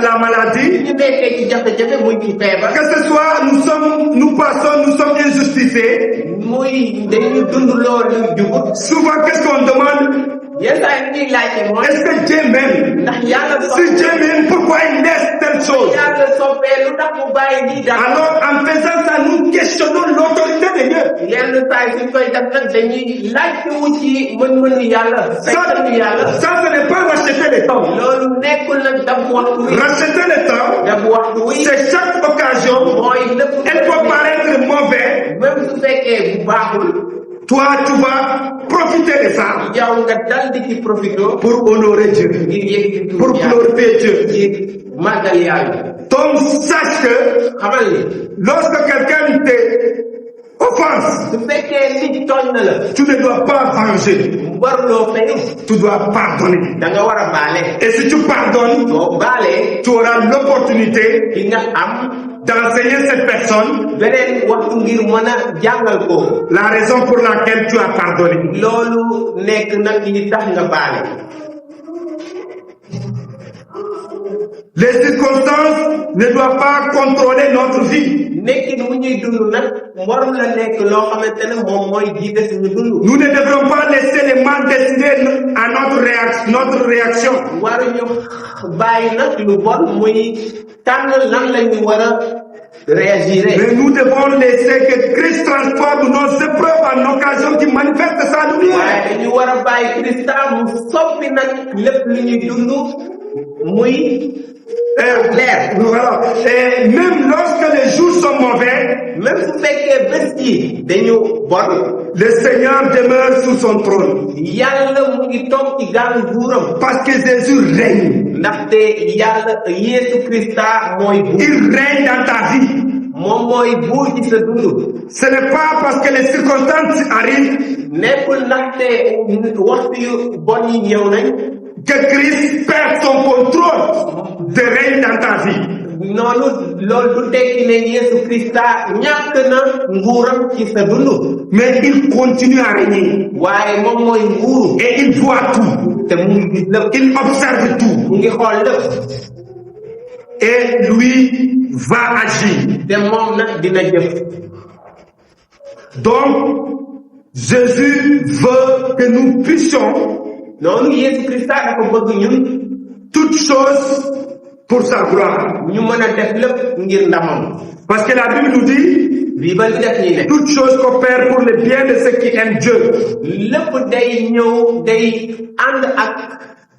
S1: la maladie,
S3: ñu nekkee ci jafe-jafe muy ci feebar
S1: que ce soit nous sommes injustifiés,
S3: muy dañuy dund loolu jubut
S1: souvent qu'est-ce qu'on demande?
S3: yenn saa yi ñuy laajte mooy
S1: Est-ce que Dieu m'aime?
S3: ndax yàlla
S1: Si Dieu m'aime, pourquoi il laisse telle chose?
S3: yàlla soppee lu tax mu bàyyi lii daal
S1: Alors en faisant ça, nous questionnons l'autorité de Dieu.
S3: yenn saa yi suñ koy def nag dañuy laajte wu ci mën-mënu yàlla sañ-sañu yàlla
S1: Ça, ce n'est pas racheter le temps.
S3: loolu nekkul nag daf waxtu wi
S1: Racheter le temps,
S3: daf waxtu wi
S1: c'est chaque occasion.
S3: mooy lépp
S1: Elle peut paraître mauvaise.
S3: même su fekkee bu baaxul
S1: Toi, tu vas profiter de ça
S3: yow nga dal di ci profito
S1: pour honorer Dieu,
S3: ngir yëg
S1: pour glorifier Dieu.
S3: ngir màggal yàlla
S1: Donc, sache que
S3: xamal ni
S1: lorsque quelqu'un te offense,
S3: su fekkee nit tooñ na la
S1: tu ne dois pas venger,
S3: warloo fayu
S1: tu dois pardonner.
S3: da nga war a baale
S1: Et si tu pardonnes,
S3: boo baalee
S1: tu auras l'opportunité
S3: di nga am
S1: d'enseigner cette personne
S3: beneen waxtu ngir mën a jàngal ko
S1: la raison pour laquelle tu as pardonné.
S3: loolu nekk nag li tax nga baale
S1: Les circonstances ne doivent pas contrôler notre vie.
S3: nekkin wu ñuy dund nag warul la nekk loo xamante ne moom mooy jiite suñu dund
S1: Nous ne devrons pas laisser les mal décider à notre réaction.
S3: waruñu bàyyi nag lu bon muy tànn lan la ñu war a réagir
S1: Mais nous devons laisser que Christ transforme nos épreuves en occasion qui manifeste sa lumière.
S3: waaye dañu war a bàyyi Christa mu soppi nag lépp lu ñuy dund muy leer
S1: Voilà. Et même lorsque les jours sont mauvais,
S3: même su fekkee bés yi dañu bon
S1: le Seigneur demeure sous son trône.
S3: yàlla mu ngi toog ci gàllu nguuram
S1: Parce que Jésus règne.
S3: ndaxte yàlla Yeesu Christa mooy buur
S1: Il règne dans ta vie.
S3: moom mooy buur ci sa dund
S1: Ce n'est pas parce que les circonstances arrivent
S3: nekkul ndaxte waxtu yu bon yi ñëw nañ
S1: que Christ perd son contrôle de règne dans ta vie.
S3: noonu loolu du tekki ne Yeesu Christa ñàkk na nguuram ci sa dund
S1: Mais il continue à régner.
S3: waaye moom mooy nguuru
S1: Et il voit tout.
S3: te mu ngi gis lépp
S1: Il observe tout.
S3: mu ngi xool lépp
S1: Et lui va agir.
S3: te moom nag dina jëf
S1: Donc, Jésus veut que nous puissions
S3: noonu Yeesu Christa dafa bëgg ñun
S1: toutes choses pour sa gloire.
S3: ñu mën a def lépp ngir ndamam
S1: Parce que la Bible nous dit,
S3: Bible bi def ñuy ne
S1: toutes choses coopèrent pour le bien de ceux qui aiment Dieu.
S3: lépp day ñëw day ànd ak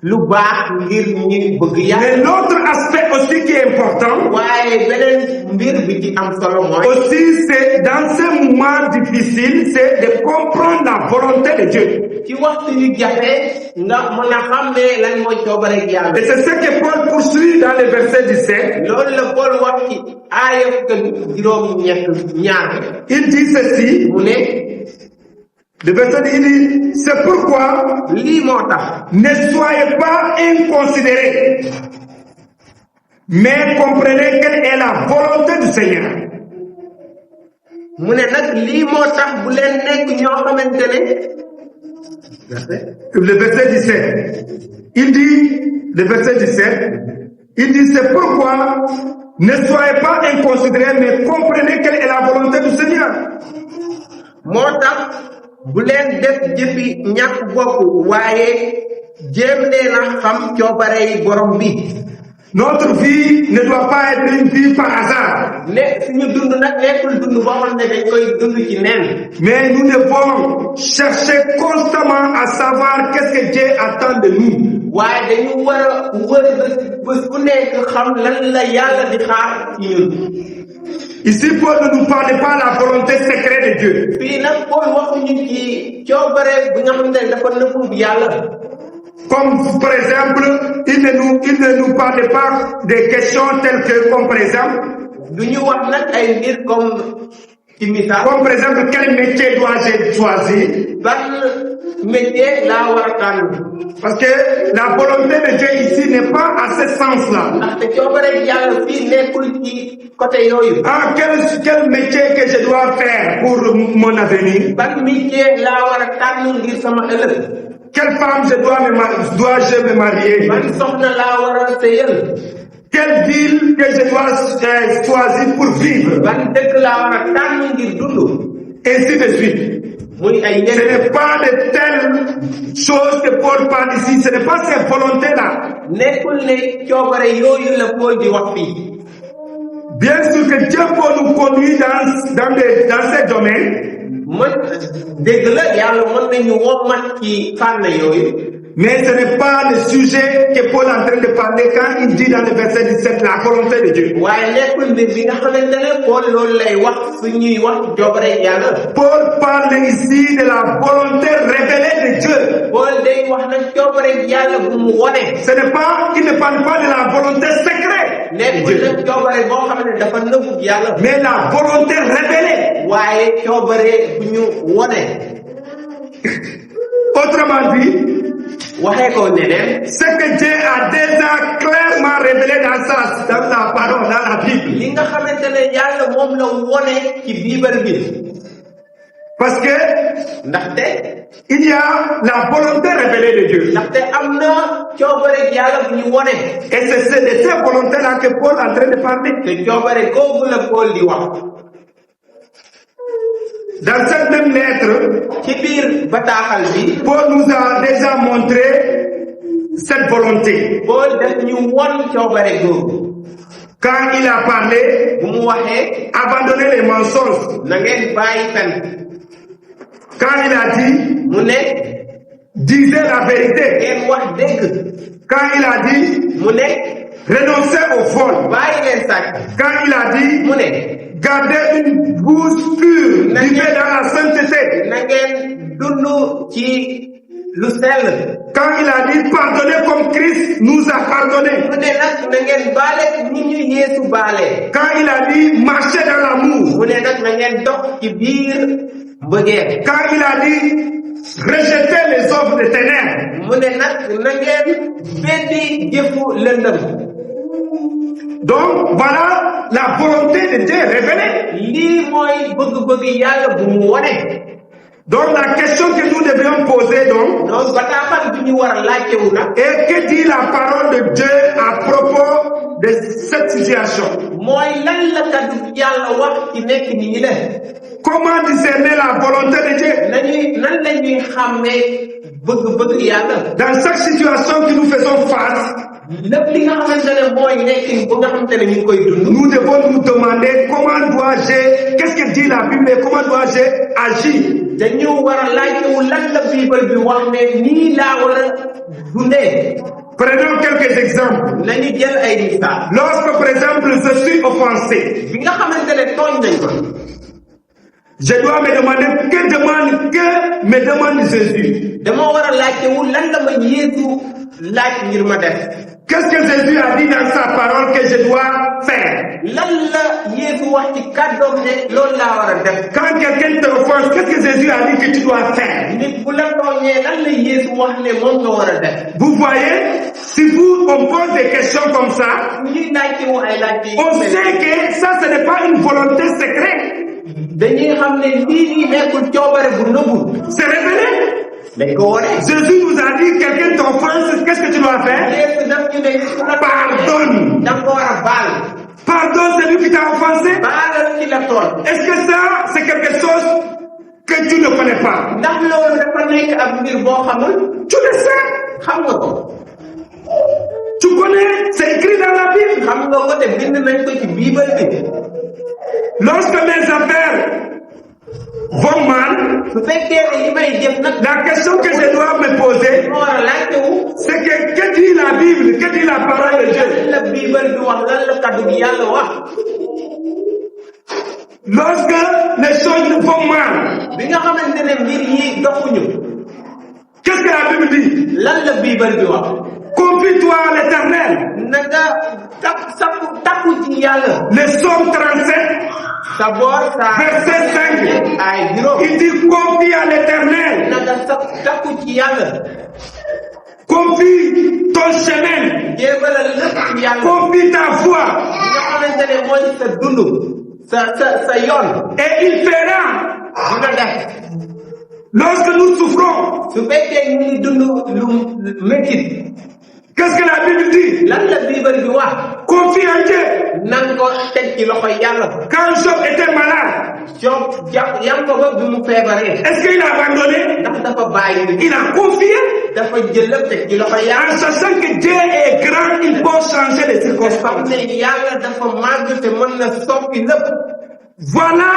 S3: lu baax ngir ñi bëgg yàlla
S1: Mais l'autre aspect aussi qui est important,
S3: waaye beneen mbir bi ci am solo mooy
S1: aussi c'est dans ces moments difficiles, c'est de comprendre la volonté de Dieu.
S3: ci waxtu yu jafe nga mën a xàmmee lan mooy coobare yàlla
S1: Et c'est ce que Paul poursuit dans le verset 17.
S3: loolu la Paul wax ci aaya fukk ak juróom ñaar
S1: Il dit ceci,
S3: mu ne
S1: le verset il dit, c'est pourquoi
S3: lii moo tax
S1: ne soyez pas inconsidérés, mais comprenez quelle est la volonté du Seigneur.
S3: mu ne nag lii moo tax bu leen nekk ñoo xamante ne
S1: Le verset 17, il dit, le verset 17, il dit, c'est pourquoi ne soyez pas inconsidérés, mais comprenez quelle est la volonté du Seigneur.
S3: moo tax bu leen def jëfi ñàkk bopp waaye jéem leen a xam coobare yi borom bi
S1: Notre vie ne doit pas être une vie par hasard,
S3: ne suñu dund nag nekkul dund boo xam ne dañ koy dund ci nen
S1: mais nous devons chercher constamment à savoir qu'est-ce que Dieu attend de nous.
S3: waaye dañu war a wër bés bu nekk xam lan la yàlla di xaar ci ñun
S1: Ici, Paul ne nous parle pas de la volonté secrète de Dieu.
S3: fii nag Paul waxuñu ci coobare bi nga xam ne dafa nëbbu yàlla
S1: Comme par exemple, il ne nous parle pas des questions telles que, comme par exemple, comme par exemple, quel métier dois-je choisir? Parce que la volonté de Dieu ici n'est pas à ce sens-là. Ah, quel métier que je dois faire pour mon avenir? Quelle femme dois-je me marier? Quelle ville que je dois choisir pour vivre? Ainsi de suite. Ce n'est pas de telles choses que Paul parle ici, ce n'est pas cette volonté-là. Bien sûr que Dieu peut nous conduire dans ces domaines. Mais ce n'est pas le sujet que Paul est en train de parler quand il dit dans le verset 17 la volonté de Dieu. Paul parle ici de la volonté révélée de Dieu. Ce n'est pas, il ne parle pas de la volonté secrète de Dieu, mais la volonté révélée. Autrement dit, ce que Dieu a déjà clairement révélé dans la parole, dans la Bible. Parce que il y a la volonté révélée de Dieu. Et c'est de cette volonté-là que Paul est en train de parler. Dans cette même lettre, Paul nous a déjà montré cette volonté. Quand il a parlé, abandonner les mensonges. Quand il a dit, disait la vérité. Quand il a dit, renoncer au vol. Quand il a dit, garder une bouche pure, vivre dans la sainteté. Quand il a dit pardonner comme Christ nous a pardonné. Quand il a dit marcher dans l'amour. Quand il a dit rejeter les œuvres des ténèbres. Donc voilà la volonté de Dieu révélée. Donc la question que nous devrions poser est que dit la parole de Dieu à propos de cette situation? Comment discerner la volonté de Dieu? Dans chaque situation que nous faisons face, nous devons nous demander comment dois-je, qu'est-ce que dit la Bible et comment dois-je agir? Prenons quelques exemples. Lorsque, par exemple, je suis offensé, je dois me demander que me demande Jésus. Qu'est-ce que Jésus a dit dans sa parole que je dois faire? Quand quelqu'un te offense, qu'est-ce que Jésus a dit que tu dois faire? Vous voyez, si on pose des questions comme ça, on sait que ça, ce n'est pas une volonté secrète. C'est révélé. Jésus nous a dit, quelqu'un t'offense, qu'est-ce que tu dois faire? Pardonne. Pardonne celui qui t'a offensé. Est-ce que ça, c'est quelque chose que tu ne connais pas? Tu le sais. Tu connais, c'est écrit dans la Bible. Lorsque mes affaires vont mal, la question que je dois me poser, c'est que dit la Bible, que dit la parole de Dieu? Lorsque les choses vont mal, qu'est-ce que la Bible dit? Comme Confie-toi à l'Éternel.
S3: na nga takku ci yàlla.
S1: Le psaume 37,
S3: sa boor sa
S1: verset 5.
S3: ay juróom.
S1: Il dit confie à l'Éternel.
S3: na nga takku ci yàlla.
S1: Confie ton chemin.
S3: jéebalal lépp ci yàlla.
S1: Confie ta voie.
S3: li nga xamante ne mooy sa dund. sa yoon.
S1: Et il fera.
S3: dina def.
S1: Lorsque nous souffrons,
S3: su fekkee ñu ngi dund lu métti.
S1: qu'est-ce que la Bible dit?
S3: lan la Bible bi wax.
S1: Confie en Dieu.
S3: nan ko teg ci loxo yàlla.
S1: Quand Job était malade,
S3: Job Yankoba bi mu feebaree.
S1: est-ce qu'il a abandonné?
S3: ndax dafa bàyyi.
S1: Il a confié.
S3: dafa jël lépp teg ci loxo yàlla.
S1: En sachant que Dieu est grand, il peut changer les
S3: xam
S1: circonstances.
S3: ne yàlla dafa màgg te mën na soppi lépp.
S1: Voilà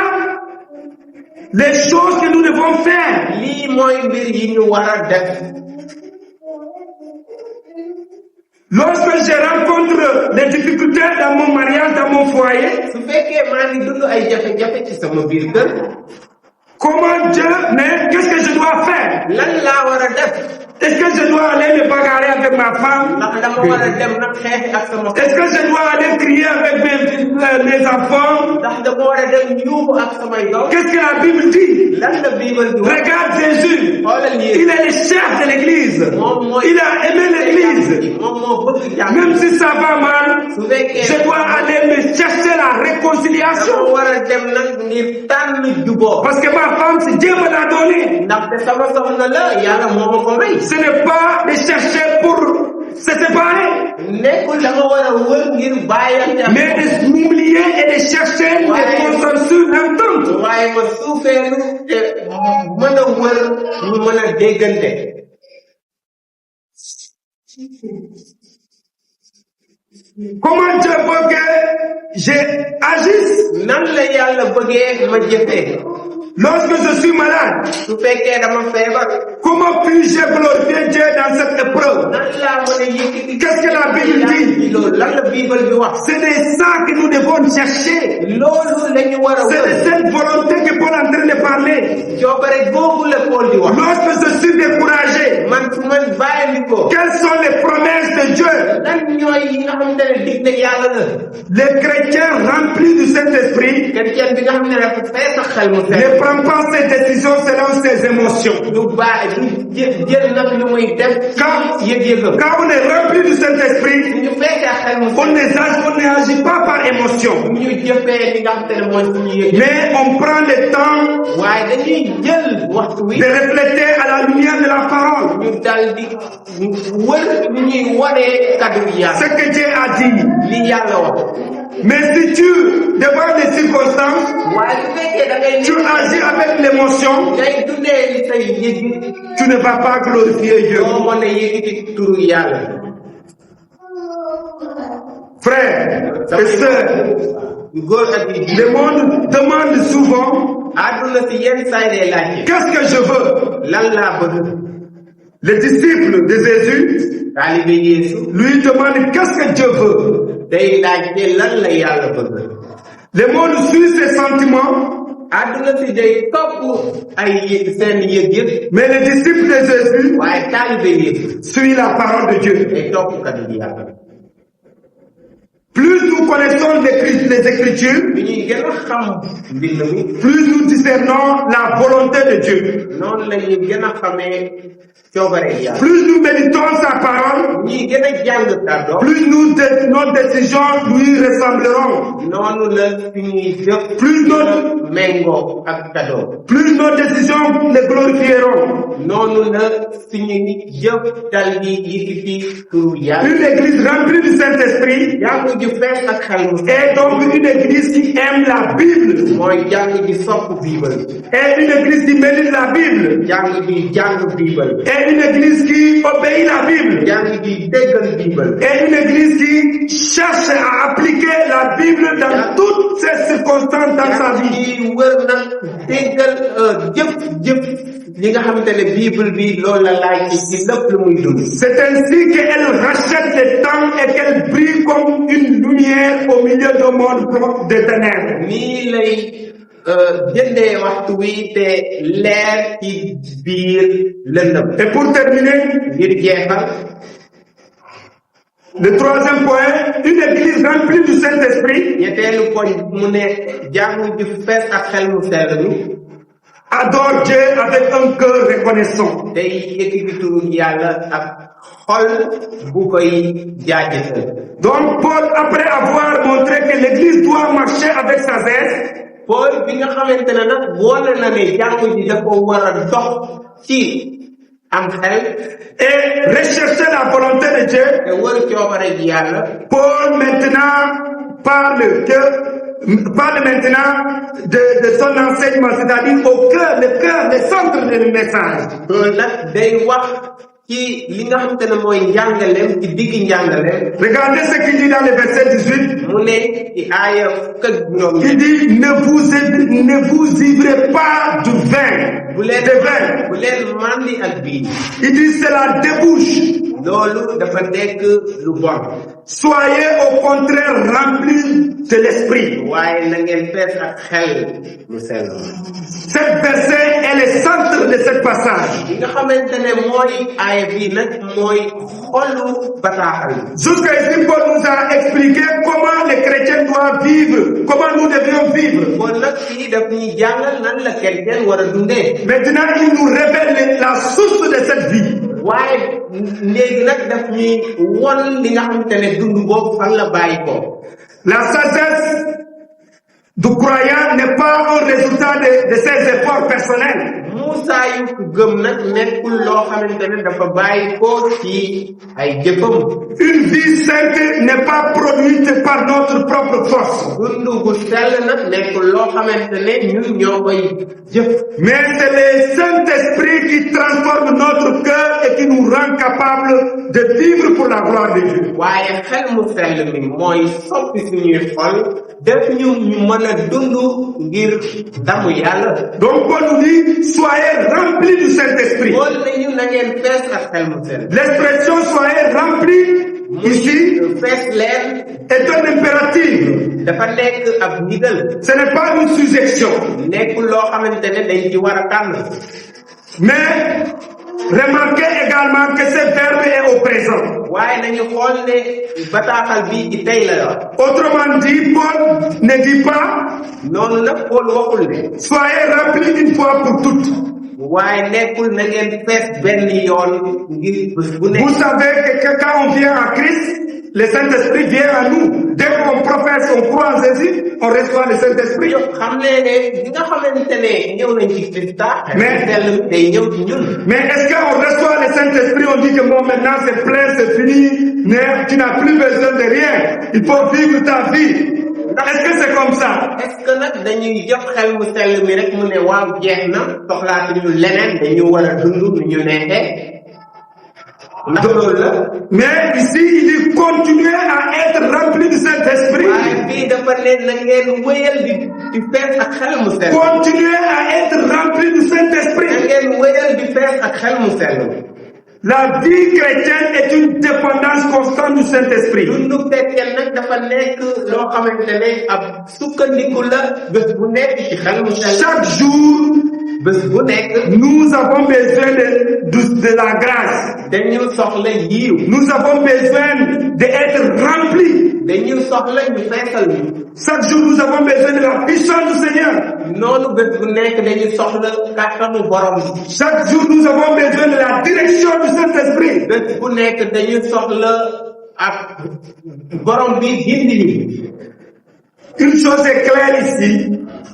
S1: les choses que nous devons faire.
S3: lii mooy mbir yi ñu war a def.
S1: Lorsque je rencontre des difficultés dans mon mariage, dans mon foyer,
S3: su fekkee maa ngi dund ay jafe-jafe ci sama biir kër.
S1: comment Dieu, mais qu'est-ce que je dois faire?
S3: lan laa war a def.
S1: Est-ce que je dois aller me bagarrer avec ma femme?
S3: ndax dama war a dem nag xeex ak sama.
S1: Est-ce que je dois aller crier avec mes enfants?
S3: ndax dama war a dem yuuxu ak samay doom.
S1: Qu'est-ce que la Bible dit?
S3: lan la Bible di wax.
S1: Regarde Jésus.
S3: xoolal yéen.
S1: Il est le chef de l'église.
S3: moom mooy.
S1: Il a aimé l'église.
S3: moom moo bëgg jàmm.
S1: Même si ça va mal,
S3: su fekkee.
S1: je dois aller me chercher la
S3: dama
S1: réconciliation.
S3: war a dem nag ngir tànn juboo.
S1: Parce que ma femme, si Dieu me l'a donné,
S3: ndaxte sama soxna la yàlla moo ma ko may.
S1: ce n'est pas de chercher pour se séparer,
S3: nekkul da nga war a wër ngir bàyyante.
S1: mais de m'oublier et de chercher des consensus ententes.
S3: waaye ma suufeelu te mën a wër ñu mën a déggante.
S1: Comment Dieu veut que j'agisse
S3: nan la yàlla bëggee ma jëfee.
S1: lorsque je suis malade?
S3: su fekkee dama feebar.
S1: Comment puis-je glorifier Dieu dans cette épreuve?
S3: nan laa mën a yëkkati.
S1: Qu'est-ce que la Bible dit?
S3: loolu lan la Bible bi wax.
S1: C'est de ça que nous devons chercher.
S3: loolu la ñu war a
S1: C'est de
S3: wër.
S1: cette volonté que Paul est en train de parler.
S3: coobare googu la Paul di wax.
S1: Lorsque je suis découragé,
S3: man su man bàyyi ko.
S1: quelles sont les promesses de Dieu?
S3: lan ñooy yi nga xamante ne dig na yàlla la.
S1: Les chrétiens remplis du Saint-Esprit
S3: chrétien bi nga xam ne dafa fees ak xel mu
S1: ne
S3: set.
S1: prend pas ses décisions selon ses émotions.
S3: du bàyyi du jël nag lu muy def.
S1: Quand,
S3: yëg-yëgam.
S1: quand on est rempli du Saint-Esprit,
S3: ñu feesee ak xel mu
S1: on n'agit pas par émotion,
S3: ñu jëfee li nga xamante ne mooy suñu yëg.
S1: mais on prend le temps
S3: waaye dañuy jël waxtu wi.
S1: de refléter à la lumière de la parole
S3: ñu dal di wër ñu ñuy wanee kaddu gi yàlla.
S1: ce que Dieu a dit.
S3: li yàlla wax.
S1: Mais si tu, devant les circonstances,
S3: waaye su fekkee da ngay.
S1: tu agis avec l'émotion,
S3: ngay dundee li say yëg.
S1: tu ne vas pas glorifier Dieu.
S3: doo mën a yëkkati turu yàlla.
S1: Frères et sœurs,
S3: góor ak yi.
S1: le monde demande souvent,
S3: àdduna si yenn saa yi day laajte.
S1: qu'est-ce que je veux?
S3: lan laa bëgg.
S1: Les disciples de Jésus
S3: taalibe Yeesu.
S1: lui demandent, qu'est-ce que Dieu veut?
S3: day laajte lan la yàlla bëgg.
S1: Le monde suit ses sentiments,
S3: àdduna si day topp ay seen yëg-yëg.
S1: mais les disciples de Jésus
S3: waaye taalibe Yeesu.
S1: suivent la parole de Dieu.
S3: day topp kaddu gi yàlla.
S1: Plus nous connaissons les Écritures,
S3: bi ñuy gën a xam mbind mi.
S1: plus nous discernons la volonté de Dieu.
S3: noonu la ñuy gën a xamee coobare yàlla.
S1: Plus nous méditons sa parole,
S3: ñuy gën a jàng kàddoom.
S1: plus nos décisions lui ressembleront.
S3: noonu la suñuy jëf.
S1: Plus nos,
S3: méngoo ak kàddoom.
S1: plus nos décisions le glorifieront.
S3: noonu la suñuy jëf dal di yëkkati turu yàlla.
S1: Une église remplie du Saint-Esprit
S3: jàng ju fees ak xel mu
S1: est donc une église qui aime la Bible.
S3: mooy jàng ji sopp Bible.
S1: Et une église qui médite la Bible.
S3: jàng ji jàng Bible.
S1: Et une église qui obéit la Bible.
S3: jàng ji déggal Bible.
S1: Et une église qui cherche à appliquer la Bible dans toutes ses circonstances dans sa
S3: jàng
S1: vie.
S3: ji wër nag déggal jëf li nga xamante ne Bible bi loolu la laaj ci lépp lu muy dund.
S1: C'est ainsi qu'elle rachète le temps et qu'elle brille comme une lumière au milieu d'un monde de ténèbres.
S3: nii lay jëndee waxtu wi te leer ci biir lëndëm.
S1: Et pour terminer,
S3: ngir jeexal.
S1: Le troisième point, une église remplie du Saint-Esprit
S3: ñetteelu poñ mu ne jàngu ji fees ak xel mu sell mi
S1: adore Dieu avec un cœur reconnaissant.
S3: day yëkkati turu yàlla ak xol bu koy jaajëfal.
S1: Donc Paul, après avoir montré que l'église doit marcher avec sa zèle,
S3: Paul bi nga xamante ne nag wone na ne jàngu ji dafa war a dox ci am xel
S1: et rechercher la volonté de Dieu,
S3: te wër coobare ji yàlla.
S1: Paul maintenant parle maintenant de son enseignement, c'est-à-dire au cœur, le cœur, le centre du message.
S3: loolu nag day wax ci li nga xamante ne mooy njàngaleem ci digg njàngaleem.
S1: Regardez ce qu'il dit dans le verset 18.
S3: mu ne ci aaya fukk ak juróom
S1: Il dit, ne vous ivrez pas du vin,
S3: bu leen
S1: de vin.
S3: bu leen màndi ak bii.
S1: Il dit, cela débouche.
S3: loolu dafa nekk lu bon.
S1: Soyez au contraire remplis de l'esprit.
S3: waaye na ngeen fees ak xel mu sell.
S1: Cet verset est le centre de ce passage.
S3: li nga xamante ne mooy aaya bii nag mooy xolu bataaxal.
S1: Jusqu'à ici, Paul nous a expliqué comment les chrétiens doivent vivre, comment nous devions vivre.
S3: kon nag fii daf ñuy jàngal nan la chrétien war a dundee.
S1: Maintenant, il nous révèle la source de cette vie.
S3: waaye léegi nag daf ñuy won li nga xamante ne dund boobu fan la bàyyi ko.
S1: La sagesse du croyant n'est pas un résultat de ses efforts personnels.
S3: Muusa yu ko gëm nag nekkul loo xamante ne dafa bàyyi ko ci ay jëfam.
S1: Une vie sainte n'est pas produite par notre propre force.
S3: dund bu sell nag nekkul loo xamante ne ñun ñoo koy jëf.
S1: Mais c'est le Saint-Esprit qui transforme notre cœur et qui nous rend capables de vivre pour la gloire de Dieu.
S3: waaye xel mu sell mi mooy soppi suñuy xol def ñu mën a dund ngir damu yàlla.
S1: Donc Paul nous dit, soyez remplis du Saint-Esprit.
S3: loolu nañu na ngeen fees ak xel mu sell.
S1: L'expression soyez remplis ici
S3: fees leen
S1: est un impératif.
S3: dafa nekk ab ndigal.
S1: Ce n'est pas une suggestion.
S3: nekkul loo xamante ne dañ ci war a tànn.
S1: Mais remarquez également que ce verbe est au présent.
S3: waaye nañu xool ne bataaxal bi ci tey la yor.
S1: Autrement dit, Paul ne dit pas,
S3: noonu nag Paul waxul ne.
S1: soyez remplis une fois pour toutes.
S3: waaye nekkul na ngeen fees benn yoon ngir bés bu nekk.
S1: Vous savez que quand on vient à Christ, le Saint-Esprit vient à nous. Dès qu'on professe, on croit en Jésus, on reçoit le Saint-Esprit.
S3: xam ne bi nga xamante ne ñëw nañ ci Christa.
S1: Mais-
S3: sell day ñëw ci ñun.
S1: Mais est-ce qu'on reçoit le Saint-Esprit, on dit que bon, maintenant c'est plein, c'est fini, mais tu n'as plus besoin de rien. Il faut vivre ta vie. Est-ce que c'est comme ça?
S3: est-ce que nag dañuy jox xel mu sell mi rek mu ne waaw jeex na soxlaatuñu leneen dañu war a dund nu ñu neexee. ndax loolu la.
S1: Mais ici, il dit continuez à être rempli du Saint-Esprit.
S3: waaye fii dafa ne na ngeen wéyal di fees ak xel mu sell.
S1: Continuez à être rempli du
S3: na
S1: Saint-Esprit.
S3: ngeen wéyal di fees ak xel mu sell.
S1: La vie chrétienne est une dépendance constante du Saint-Esprit.
S3: dundu chrétien nag dafa nekk loo xamante ne ab sukkandiku la bés bu nekk ci xel mu sell.
S1: Chaque jour,
S3: bés bu nekk
S1: nous avons besoin de la grâce.
S3: dañu soxla yiiw.
S1: Nous avons besoin d'être remplis.
S3: dañu soxla ñu feesal ñu.
S1: Chaque jour, nous avons besoin de la puissance du Seigneur.
S3: noonu bés bu nekk dañu soxla kàttanu borom bi.
S1: Chaque jour, nous avons besoin de la direction du Saint-Esprit.
S3: bés bu nekk dañu soxla ak borom bi gindi ñu.
S1: Une chose est claire ici.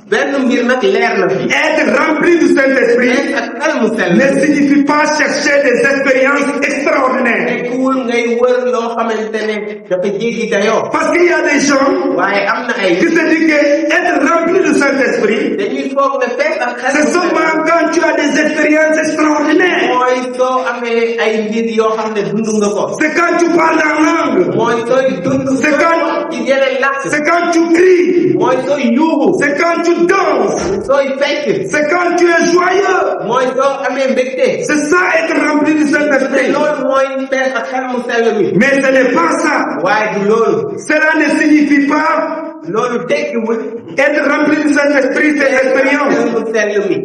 S3: benn mbir nag leer na fi.
S1: Être rempli du Saint-Esprit
S3: fees ak xel mu sell.
S1: ne signifie pas chercher des expériences extraordinaires.
S3: nekkuwul ngay wër loo xamante ne dafa jéggi dayoo.
S1: Parce qu'il y a des gens
S3: waaye am na ay.
S1: qui se disent que être rempli du Saint-Esprit,
S3: dañuy foog ne fees ak xel mu
S1: c'est
S3: sell.
S1: seulement quand tu as des expériences extraordinaires.
S3: mooy soo amee ay mbir yoo xam ne dund nga ko.
S1: C'est quand tu parles en langue.
S3: mooy sooy dund.
S1: C'est quand-
S3: ci yeneen làkk.
S1: C'est quand tu cries.
S3: mooy sooy yuuxu.
S1: C'est quand tu danses.
S3: sooy fecc.
S1: C'est quand tu es joyeux.
S3: mooy soo amee mbégte.
S1: C'est ça être rempli du
S3: te
S1: Saint-Esprit.
S3: loolu mooy fees ak xel mu sell mi.
S1: Mais ce n'est pas ça.
S3: waaye du loolu.
S1: Cela ne signifie pas
S3: loolu tekkiwul.
S1: être rempli du Saint-Esprit, c'est l'expérience.
S3: xel mu sell mi.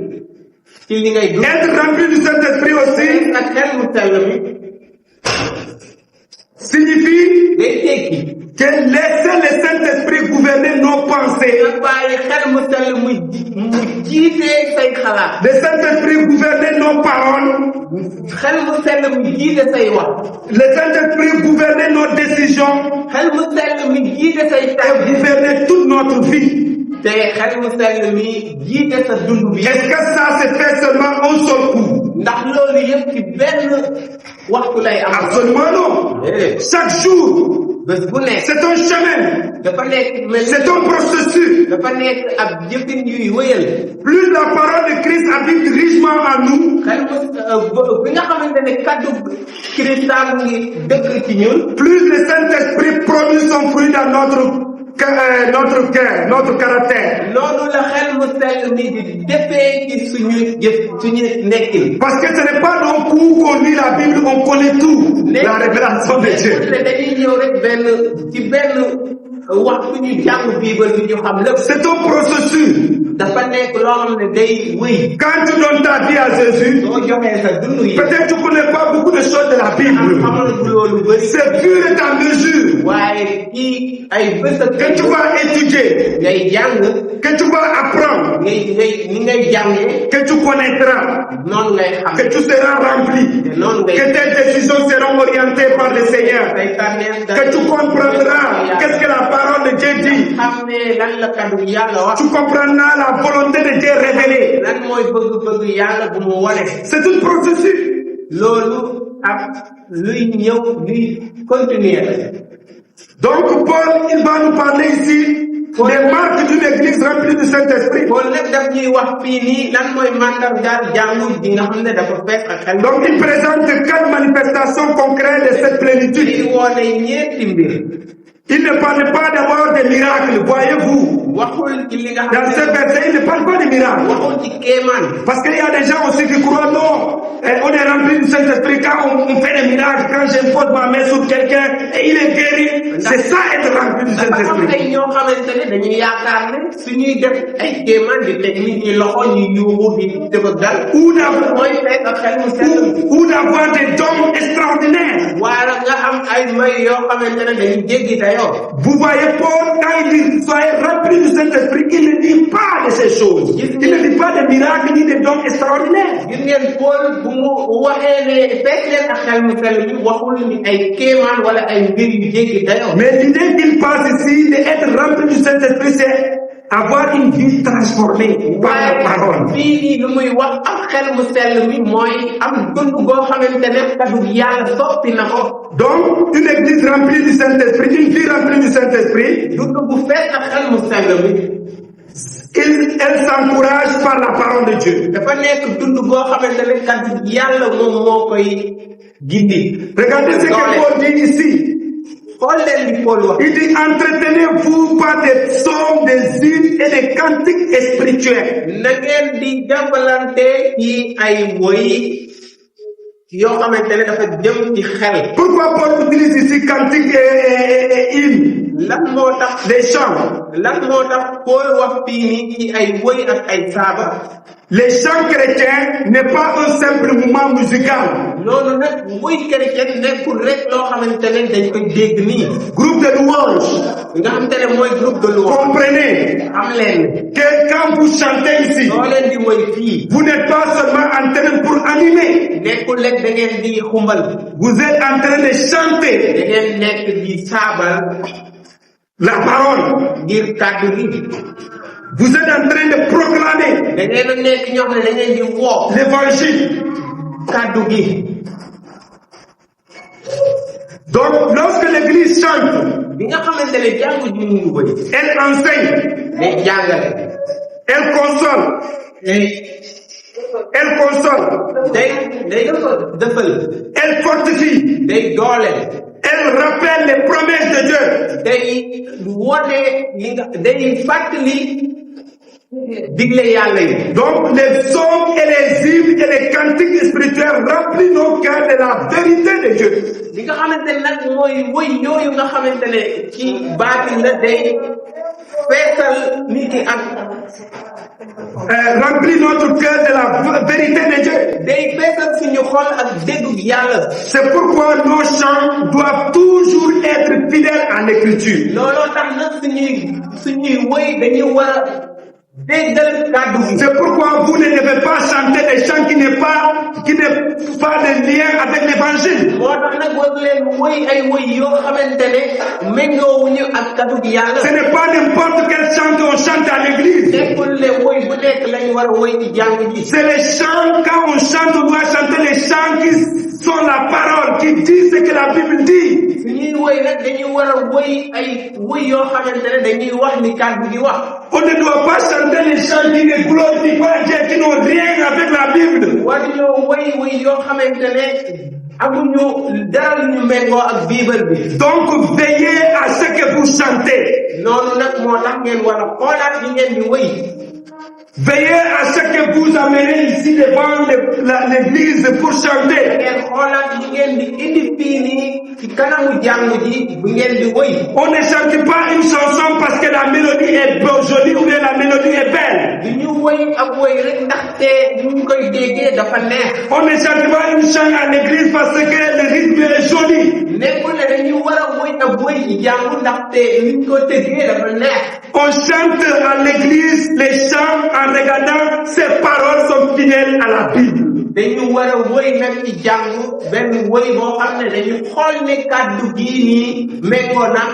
S3: ci li ngay dund.
S1: Être rempli du Saint-Esprit aussi,
S3: ak xel mu sell mi.
S1: signifie
S3: day tekki
S1: que laisser le Saint-Esprit gouverner nos pensées.
S3: nga bàyyi xel mu sell mu jiite say xalaat
S1: Le Saint-Esprit gouverner nos paroles.
S3: xel mu sell mu jiite say wax
S1: Le Saint-Esprit gouverner nos décisions
S3: xel mu sell mu jiite say
S1: et
S3: tànk
S1: gouverner toute notre vie.
S3: te xel mu sell mi jiite sa dund bi
S1: Est-ce que ça se fait seulement un seul coup?
S3: ndax loolu yëpp ci benn waxtu lay am
S1: Absolument non.
S3: déedéet
S1: Chaque jour,
S3: bés bu nekk
S1: c'est un chemin,
S3: dafa nekk mel
S1: c'est un processus.
S3: dafa nekk ab jëfin yuy wëyal
S1: Plus la parole de Christ habite richement en nous,
S3: xel mu bi nga xamante ne kaddu Christa mu ngi dëkk ci ñun
S1: plus le Saint-Esprit produit son fruit dans notre cœur, notre caractère.
S3: loolu la xel mu sell mi di defee ci suñu jëf suñu nekkin
S1: Parce que ce n'est pas d'un coup qu'on lit la Bible, on connaît tout, la révélation de Dieu.
S3: te dañuy ñëw rek benn waxtu ñu jàng Bible bi ñu xam lépp
S1: C'est un processus.
S3: dafa nekk loo xam ne day wëy
S1: Quand tu donnes ta vie à Jésus,
S3: soo joxee sa dund yi
S1: peut-être tu ne connais pas beaucoup de choses de la Bible.
S3: xamal loolu bëri
S1: C'est fur et à mesure
S3: waaye ci ay bés
S1: que tu vas étudier,
S3: ngay jàng
S1: que tu vas apprendre,
S3: ni ngay jàngee
S1: que tu connaîtras,
S3: noonu ngay xam
S1: que tu seras rempli,
S3: te noonu
S1: que
S3: ngay
S1: tes décisions seront orientées par le Seigneur,
S3: day tànneef
S1: que tu comprendras qu'est-ce que la parole de Dieu dit.
S3: xam ne lan la kaddu yàlla wax
S1: Tu comprendras la volonté de Dieu révélée.
S3: lan mooy bëgg-bëgg yàlla bu mu wone
S1: C'est un processus.
S3: loolu ak luy ñëw luy continuer
S1: Donc Paul, il va nous parler ici des marques d'une église remplie du Saint-Esprit.
S3: kon nag daf ñuy wax fii nii lan mooy mandargaal jàngu ji nga xam ne dafa fees ak xel
S1: Donc il présente 4 manifestations concrètes de cette plénitude.
S3: di woone ñeenti mbir
S1: Il ne parle pas d'abord des miracles, voyez-vous.
S3: waxul ci li nga
S1: Dans ce
S3: xam ne
S1: verset, il ne parle pas des miracles.
S3: waxul ci kéemaan
S1: Parce qu'il y a des gens aussi qui croient, non, on est rempli du Saint-Esprit quand on fait des miracles, quand j'impose ma main sur quelqu'un et il est guéri. C'est ça être rempli du
S3: dafa am
S1: Saint-Esprit.
S3: ay ñoo xamante ne dañuy yaakaar ne suñuy def ay kéemaan di teg nit ñi loxo ñu yuuxu di def ak dal
S1: Ou d'avoir
S3: mooy fekk ak xel mu sell
S1: ou d'avoir des dons extraordinaires.
S3: wala nga am ay may yoo xamante ne dañuy jéggi dayoo
S1: Vous voyez Paul, quand il dit soyez remplis du Saint-Esprit, il ne dit pas de ces choses. Il ne dit pas de miracles ni de dons extraordinaires.
S3: gis ngeen Paul bu mu waxee ne fekk leen ak xel mu sell bi waxul ni ay kéemaan wala ay mbir yu jéggi dayoo
S1: Mais l'idée qu'il passe ici d'être rempli du Saint-Esprit, c'est avoir une vie transformée par la parole.
S3: waaye fii nii lu muy wax ak xel mu sell mi mooy am dund boo xamante ne kaddu yàlla soppi na ko
S1: Donc, une église remplie du Saint-Esprit, une vie remplie du Saint-Esprit,
S3: dund bu fees ak xel mu sell mi
S1: elle s'encourage par la parole de Dieu.
S3: dafa nekk dund boo xamante ne kaddu yàlla moom moo koy gindi.
S1: Regardez ce que Paul dit ici.
S3: xool leen li Paul wax.
S1: Il dit, entretenez-vous par des psaumes, des hymnes et des cantiques spirituels.
S3: na ngeen di jàppalante ci ay woy yoo xamante ne dafa jëm ci xel.
S1: Pourquoi Paul utilise ici cantiques et hymnes?
S3: lan moo tax
S1: Les chants.
S3: lan moo tax Paul wax fii nii ci ay woy ak ay saaba.
S1: Les chants chrétiens n'est pas un simple mouvement musical.
S3: loolu nag woy chrétien nekkul rek loo xamante ne dañ ko dégg nii.
S1: Groupe de louanges.
S3: nga xamante ne mooy groupe de louange.
S1: Comprenez
S3: xam leen
S1: que quand vous chantez ici,
S3: soo leen di woy fii.
S1: vous n'êtes pas seulement en train pour animer.
S3: nekkul rek da ngeen di xumbal.
S1: Vous êtes en train de chanter
S3: da ngeen nekk di saabal
S1: la parole.
S3: ngir kàddu gi.
S1: Vous êtes en train de proclamer
S3: da ngeen a nekk ñoo xam ne da ngeen di woo
S1: l'évangile.
S3: kàddu gi.
S1: Donc, lorsque l'église chante,
S3: bi nga xamante ne jàngu ji mu ngi woy.
S1: elle enseigne,
S3: day jàngale.
S1: elle console,
S3: day
S1: elle console,
S3: day defal.
S1: elle fortifie,
S3: day dooleel.
S1: elle rappelle les promesses de Dieu.
S3: day wone li nga day fàttali digle yàlla yi.
S1: Donc, les psaumes et les hymnes et les cantiques spirituels remplissent nos cœurs de la vérité de Dieu.
S3: li nga xamante ne nag mooy woy yooyu nga xamante ne ci baatin la day feesal nit ki ak
S1: remplit notre cœur de la vérité de Dieu.
S3: day feesal suñu xol ak déggu yàlla.
S1: C'est pourquoi nos chants doivent toujours être fidèles à l'écriture.
S3: looloo tax nag suñuy woy dañuy war a déggal kàddu gi.
S1: C'est pourquoi vous ne devez pas chanter des chants qui n'ont pas de lien avec l'évangile.
S3: moo tax nag war leen woy ay woy yoo xamante ne méngoowuñu ak kàddu gi yàlla.
S1: Ce n'est pas n'importe quel chant qu'on chante à l'église.
S3: nekkul ne woy bu nekk lañu war a woy ci jàng ji.
S1: C'est les chants, quand on chante, on doit chanter les chants qui sont la parole, qui disent ce que la Bible dit.
S3: suñuy woy nag dañuy war a woy ay woy yoo xamante ne dañuy wax ni kàddu gi wax.
S1: On ne doit pas chanter les chants qui ne glorifient pas Dieu, qui n'ont rien avec la Bible.
S3: war ñoo woy yoo xamante ne amuñu dara lu ñu méngoo ak Bible bi.
S1: Donc veillez à ce que vous chantez.
S3: noonu nag moo tax ngeen war a xoolaat li ngeen di woy.
S1: Veillez à ce que vous amenez ici devant l'église pour chanter.
S3: ngeen xoolaat li ngeen di indi fii nii ci kanamu jàng ji bu ngeen di woy.
S1: On ne chante pas une chanson parce que la mélodie est jolie ou bien la mélodie est belle.
S3: du ñu woy ak woy rek ndaxte ñu koy déggee dafa neex.
S1: On ne chante pas une chant à l'église parce que le rythme est joli.
S3: nekkul ne dañu war a woy ak woy ci jàng ndaxte ñu ko déggee dafa neex.
S1: On chante à l'église les chants en regardant ces paroles sont fidèles à la Bible.
S3: dañu war a woy nag ci jàng benn woy boo xam ne dañu xool ne kàddu gii nii méngoo na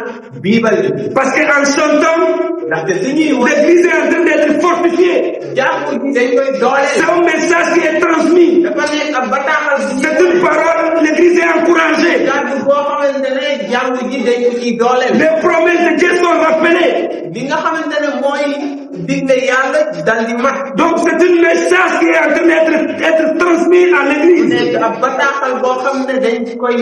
S3: Bible bi.
S1: Parce qu'en chantant,
S3: ndaxte suñuy woy
S1: l'église est en train d'être fortifiée.
S3: jàng ji dañ koy
S1: C'est
S3: dooleel.
S1: un message qui est transmis.
S3: dafa nekk ab bataaxal bi.
S1: C'est une parole, l'église est encouragée.
S3: kàddu boo xamante ne jàng ji dañ ko ciy dooleel.
S1: Les promesses de Dieu sont rappelées.
S3: bi nga xamante ne mooy digle yàlla dal di mat.
S1: Donc c'est un message qui est en train d'être transmis à l'église.
S3: nekk ab bataaxal boo xam ne dañ koy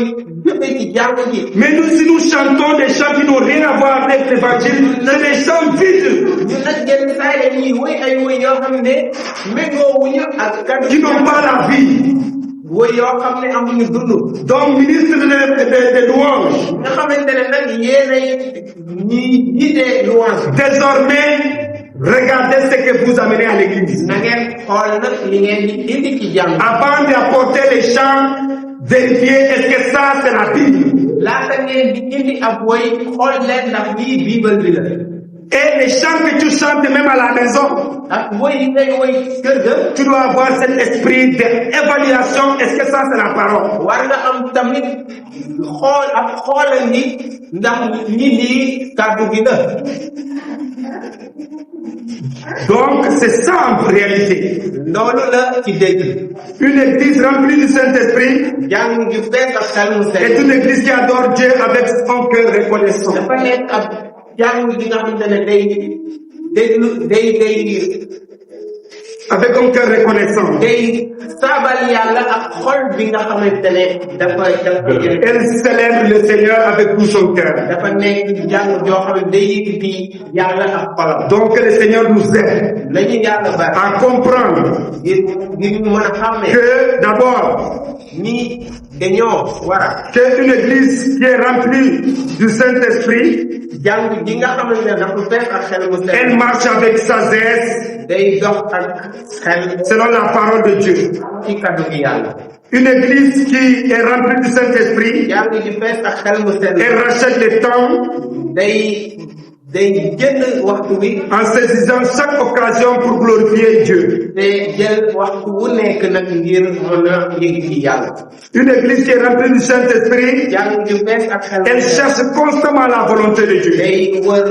S3: jëfe ci jàng ji.
S1: Mais nous, si nous chantons des chants qui n'ont rien à voir avec l'évangile, c'est des chants vides,
S3: ñu nag yenn saa yi dañuy woy ay woy yoo xam ne méngoowuñu ak kàddu
S1: qui n'ont pas la vie.
S3: woy yoo xam ne amuñu dund.
S1: Donc, ministre de louanges,
S3: nga xamante ne nag yéenay ñi jiite louange.
S1: désormais, regardez ce que vous amenez à l'église.
S3: na ngeen xool nag li ngeen di indi ci jàng.
S1: Avant d'apporter les chants, vérifiez est-ce que ça c'est la Bible.
S3: laata ngeen di indi ab woy xool leen ndax lii Bible bi la.
S1: Et les chants que tu chantes même à la maison,
S3: ak woy yi ngay woy kër ga.
S1: tu dois avoir cet esprit d'évaluation. Est-ce que ça c'est la parole?
S3: war nga am tamit xool ak xoolal ni ndax lii kàddu gi la.
S1: Donc c'est ça en réalité.
S3: loolu la ci dégg.
S1: Une église remplie du Saint-Esprit
S3: jàng gi fees ak xel mu
S1: est
S3: sell.
S1: une église qui adore Dieu avec son cœur reconnaissant.
S3: dafa nekk ab jàng gi nga xamante ne day
S1: Avec un cœur reconnaissant.
S3: day saabal yàlla ak xol bi nga xamante ne dafa jël.
S1: Elle célèbre le Seigneur avec tout son cœur.
S3: dafa nekk jàng joo xam ne day yëkkati yàlla ak xolam.
S1: Donc que le Seigneur nous aide
S3: lañu yàlla bari.
S1: à comprendre
S3: ngir ñu mën a xàmmee.
S1: que d'abord,
S3: ni dañoo war a.
S1: qu'une église qui est remplie du Saint-Esprit,
S3: jàng ji nga xamante ne dafa fees ak xel mu sell.
S1: elle marche avec sagesse
S3: day dox ak xel
S1: selon la parole de Dieu.
S3: ci kaddu gi yàlla.
S1: Une église qui est remplie du Saint-Esprit,
S3: jàng ji fees ak xel mu sell.
S1: elle rachète le temps
S3: day jënd waxtu bi.
S1: en saisissant chaque occasion pour glorifier Dieu.
S3: te jël waxtu wu nekk nag ngir mën a yëg ci yàlla.
S1: Une église qui est remplie du Saint-Esprit,
S3: jàng ji fees ak xel mu
S1: elle
S3: sell.
S1: cherche constamment la volonté de Dieu.
S3: day wër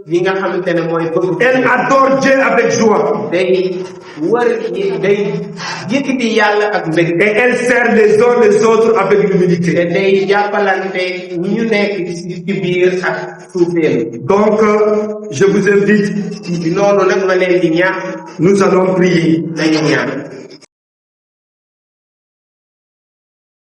S3: li nga xamante ne mooy bëgg.
S1: Elle adore Dieu avec joie.
S3: day wër day yëkkati yàlla ak mbég.
S1: Et elle sert les uns les autres avec
S3: te
S1: humilité.
S3: day jàppalante ñu nekk ci biir ak suufeel.
S1: Donc, je vous invite,
S3: noonu nag ma leen di ñaax
S1: nous allons prier.
S3: nañu ñaan.